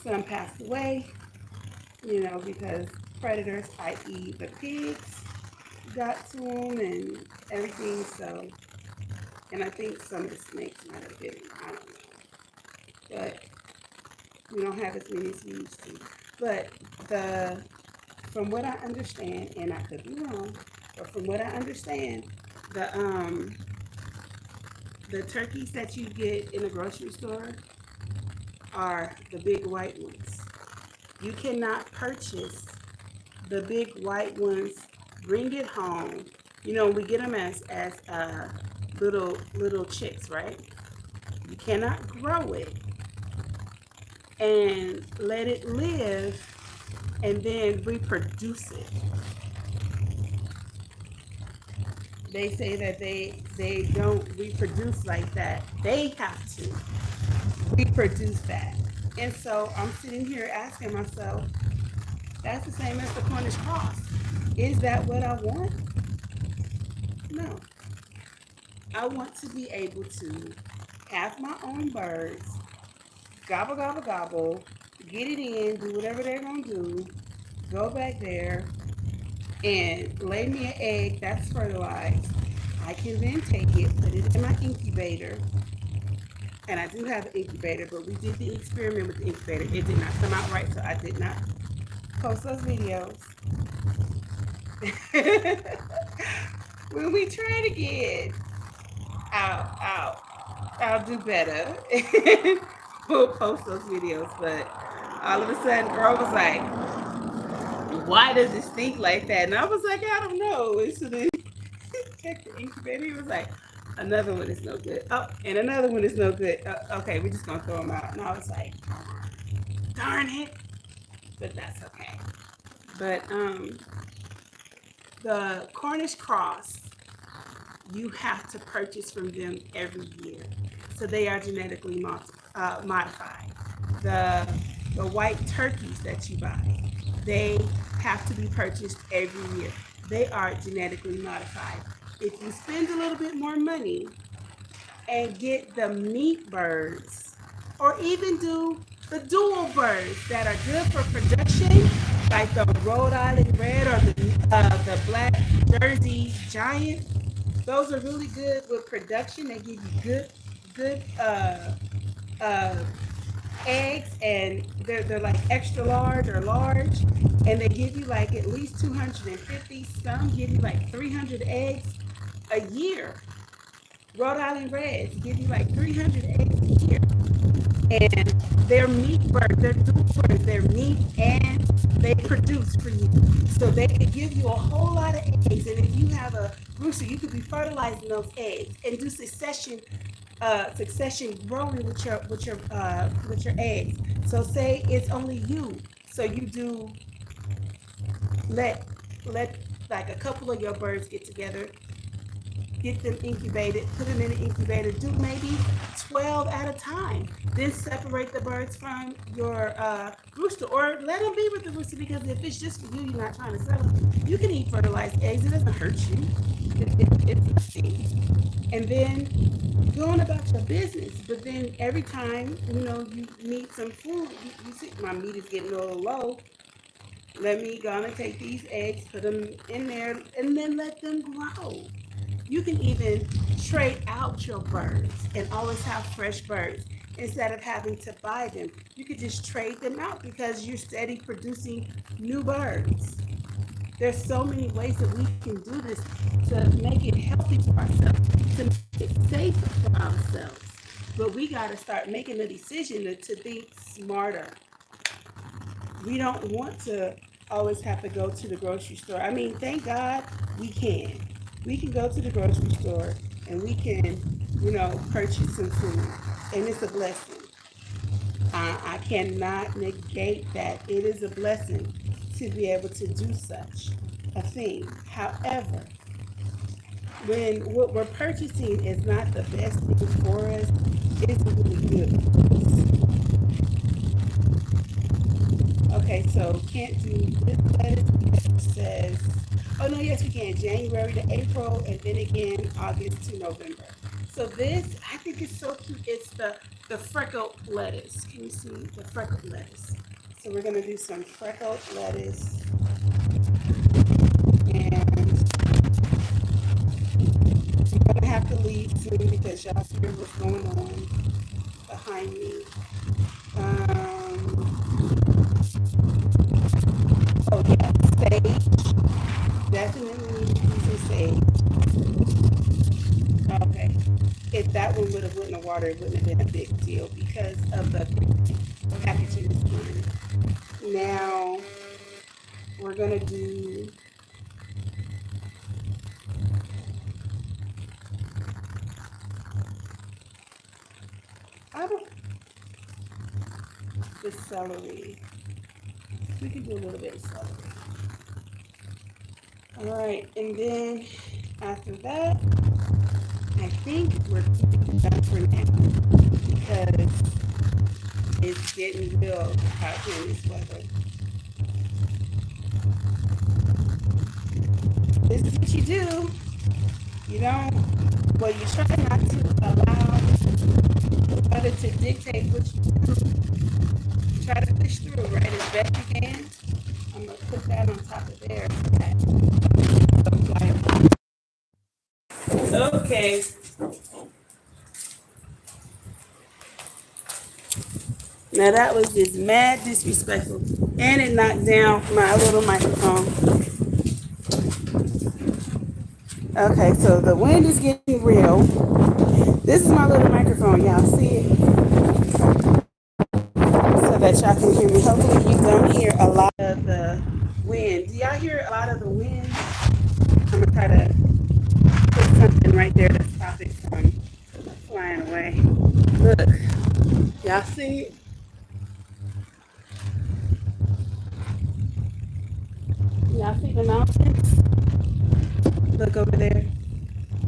some passed away, because predators, i.e. the pigs, got to them and everything. So, and I think some of the snakes might have bitten them. I don't know. But we don't have as many as we used to. But from what I understand, and I could be wrong, but from what I understand, The the turkeys that you get in the grocery store are the big white ones. You cannot purchase the big white ones, bring it home. You know, we get them as little chicks, right? You cannot grow it and let it live and then reproduce it. They say that they don't reproduce like that. They have to reproduce that. And so I'm sitting here asking myself, that's the same as the Cornish cross. Is that what I want? No. I want to be able to have my own birds, gobble, gobble, gobble, get it in, do whatever they're going to do, go back there and lay me an egg that's fertilized. I can then take it, put it in my incubator, and I do have an incubator, but we did the experiment with the incubator. It did not come out right, so I did not post those videos. When we try it again, I'll do better. We'll post those videos, but all of a sudden, girl was like, "Why does it stink like that?" And I was like, "I don't know." And so then check the incubator. He was like, "Another one is no good. Oh, and another one is no good. Okay, we're just gonna throw them out." And I was like, "Darn it!" But that's okay. But the Cornish cross, you have to purchase from them every year, so they are genetically modified. The white turkeys that you buy, they have to be purchased every year. They are genetically modified. If you spend a little bit more money and get the meat birds, or even do the dual birds that are good for production, like the Rhode Island Red or the Black Jersey Giant, those are really good with production. They give you good eggs, and they're like extra large or large, and they give you like at least 250. Some give you like 300 eggs a year. Rhode Island Reds give you like 300 eggs a year, and they're meat birds. They're dual birds. They're meat and they produce for you, so they could give you a whole lot of eggs. And if you have a rooster, you could be fertilizing those eggs and do succession growing with your eggs. So say it's only you, so you do let like a couple of your birds get together, get them incubated, put them in an incubator, do maybe 12 at a time. Then separate the birds from your rooster, or let them be with the rooster, because if it's just for you, you're not trying to sell them. You can eat fertilized eggs, it doesn't hurt you. It's nothing. And then going about your business. But then every time, you need some food, you see my meat is getting a little low. Let me gonna take these eggs, put them in there, and then let them grow. You can even trade out your birds and always have fresh birds instead of having to buy them. You could just trade them out because you're steady producing new birds. There's so many ways that we can do this to make it healthy for ourselves, to make it safe for ourselves. But we got to start making a decision to think smarter. We don't want to always have to go to the grocery store. I mean, thank God we can. We can go to the grocery store and we can, purchase some food. And it's a blessing. I cannot negate that it is a blessing to be able to do such a thing. However, when what we're purchasing is not the best thing for us, it's really good for us. Okay, so can't do this lettuce because it says, oh no, yes we can, January to April, and then again August to November. So this, I think it's so cute. It's the freckled lettuce. Can you see the freckled lettuce? So we're gonna do some freckled lettuce, and I'm gonna have to leave soon because y'all hear what's going on behind me. Oh yeah, sage. Definitely need to use some sage. Okay. If that one would have went in the water, it wouldn't have been a big deal because of the packaging is clean. Now we're gonna do I don't the celery. We can do a little bit of celery. All right, and then after that, I think we're done for now because it's getting real hot here in this weather. This is what you do. You don't, well, you try not to allow the weather to dictate what you do. Try to push through, right, as best you can. I'm going to put that on top of there. Okay. Now that was just mad disrespectful. And it knocked down my little microphone. Okay, so the wind is getting real. This is my little microphone. Y'all see it? So that y'all can hear me. Hopefully you don't hear a lot of the wind. Do y'all hear a lot of the wind? I'm going to try to put something right there to stop it from flying away. Look. Y'all see it? Y'all see the mountains? Look over there.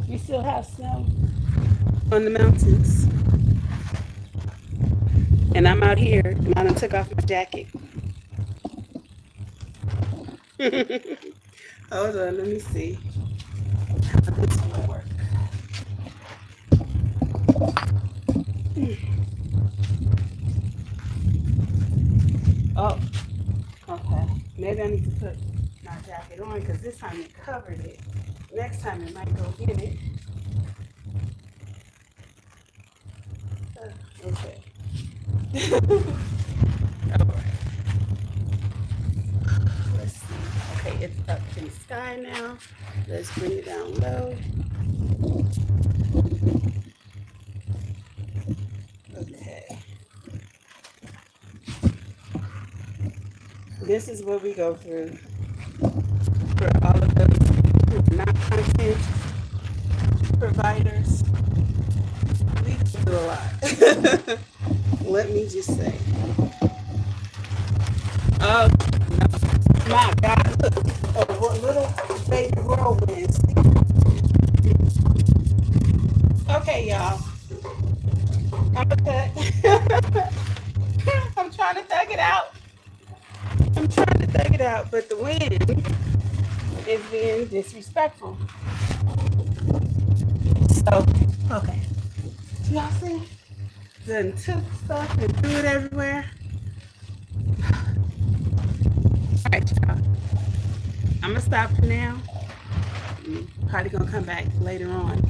We still have snow on the mountains. And I'm out here, and I done took off my jacket. Hold on, let me see how this will work. Oh, okay. Maybe I need to put my jacket on because this time it covered it. Next time it might go in it. Okay. All right. Let's see. Okay, it's up in the sky now. Let's bring it down low. Okay. This is what we go through for all of those who are not content providers. We do a lot. Let me just say. Oh, no. My God, look. Oh, what little baby whirlwinds. Okay, y'all. I'm gonna cut. I'm trying to thug it out. But the wind is being disrespectful. So, okay. Y'all see? Done took stuff and threw it everywhere. All right, y'all. I'm gonna stop for now. Probably gonna come back later on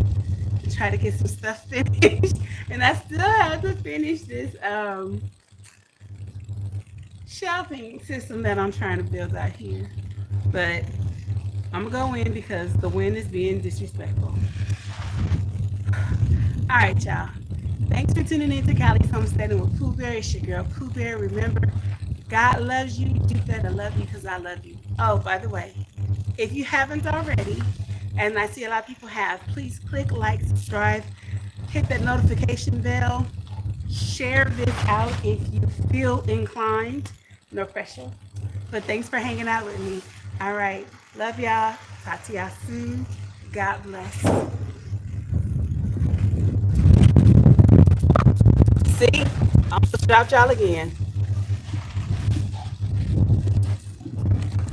and try to get some stuff finished. And I still have to finish this shelving system that I'm trying to build out here. But I'm gonna go in because the wind is being disrespectful. All right, y'all. Thanks for tuning in to Callie's Homesteading with Pooh Bear. It's your girl Pooh Bear. Remember, God loves you. You better love you because I love you. Oh, by the way, if you haven't already, and I see a lot of people have, please click like, subscribe, hit that notification bell, share this out if you feel inclined. No pressure. But thanks for hanging out with me. All right. Love y'all. Talk to y'all soon. God bless. See? I'm gonna drop y'all again.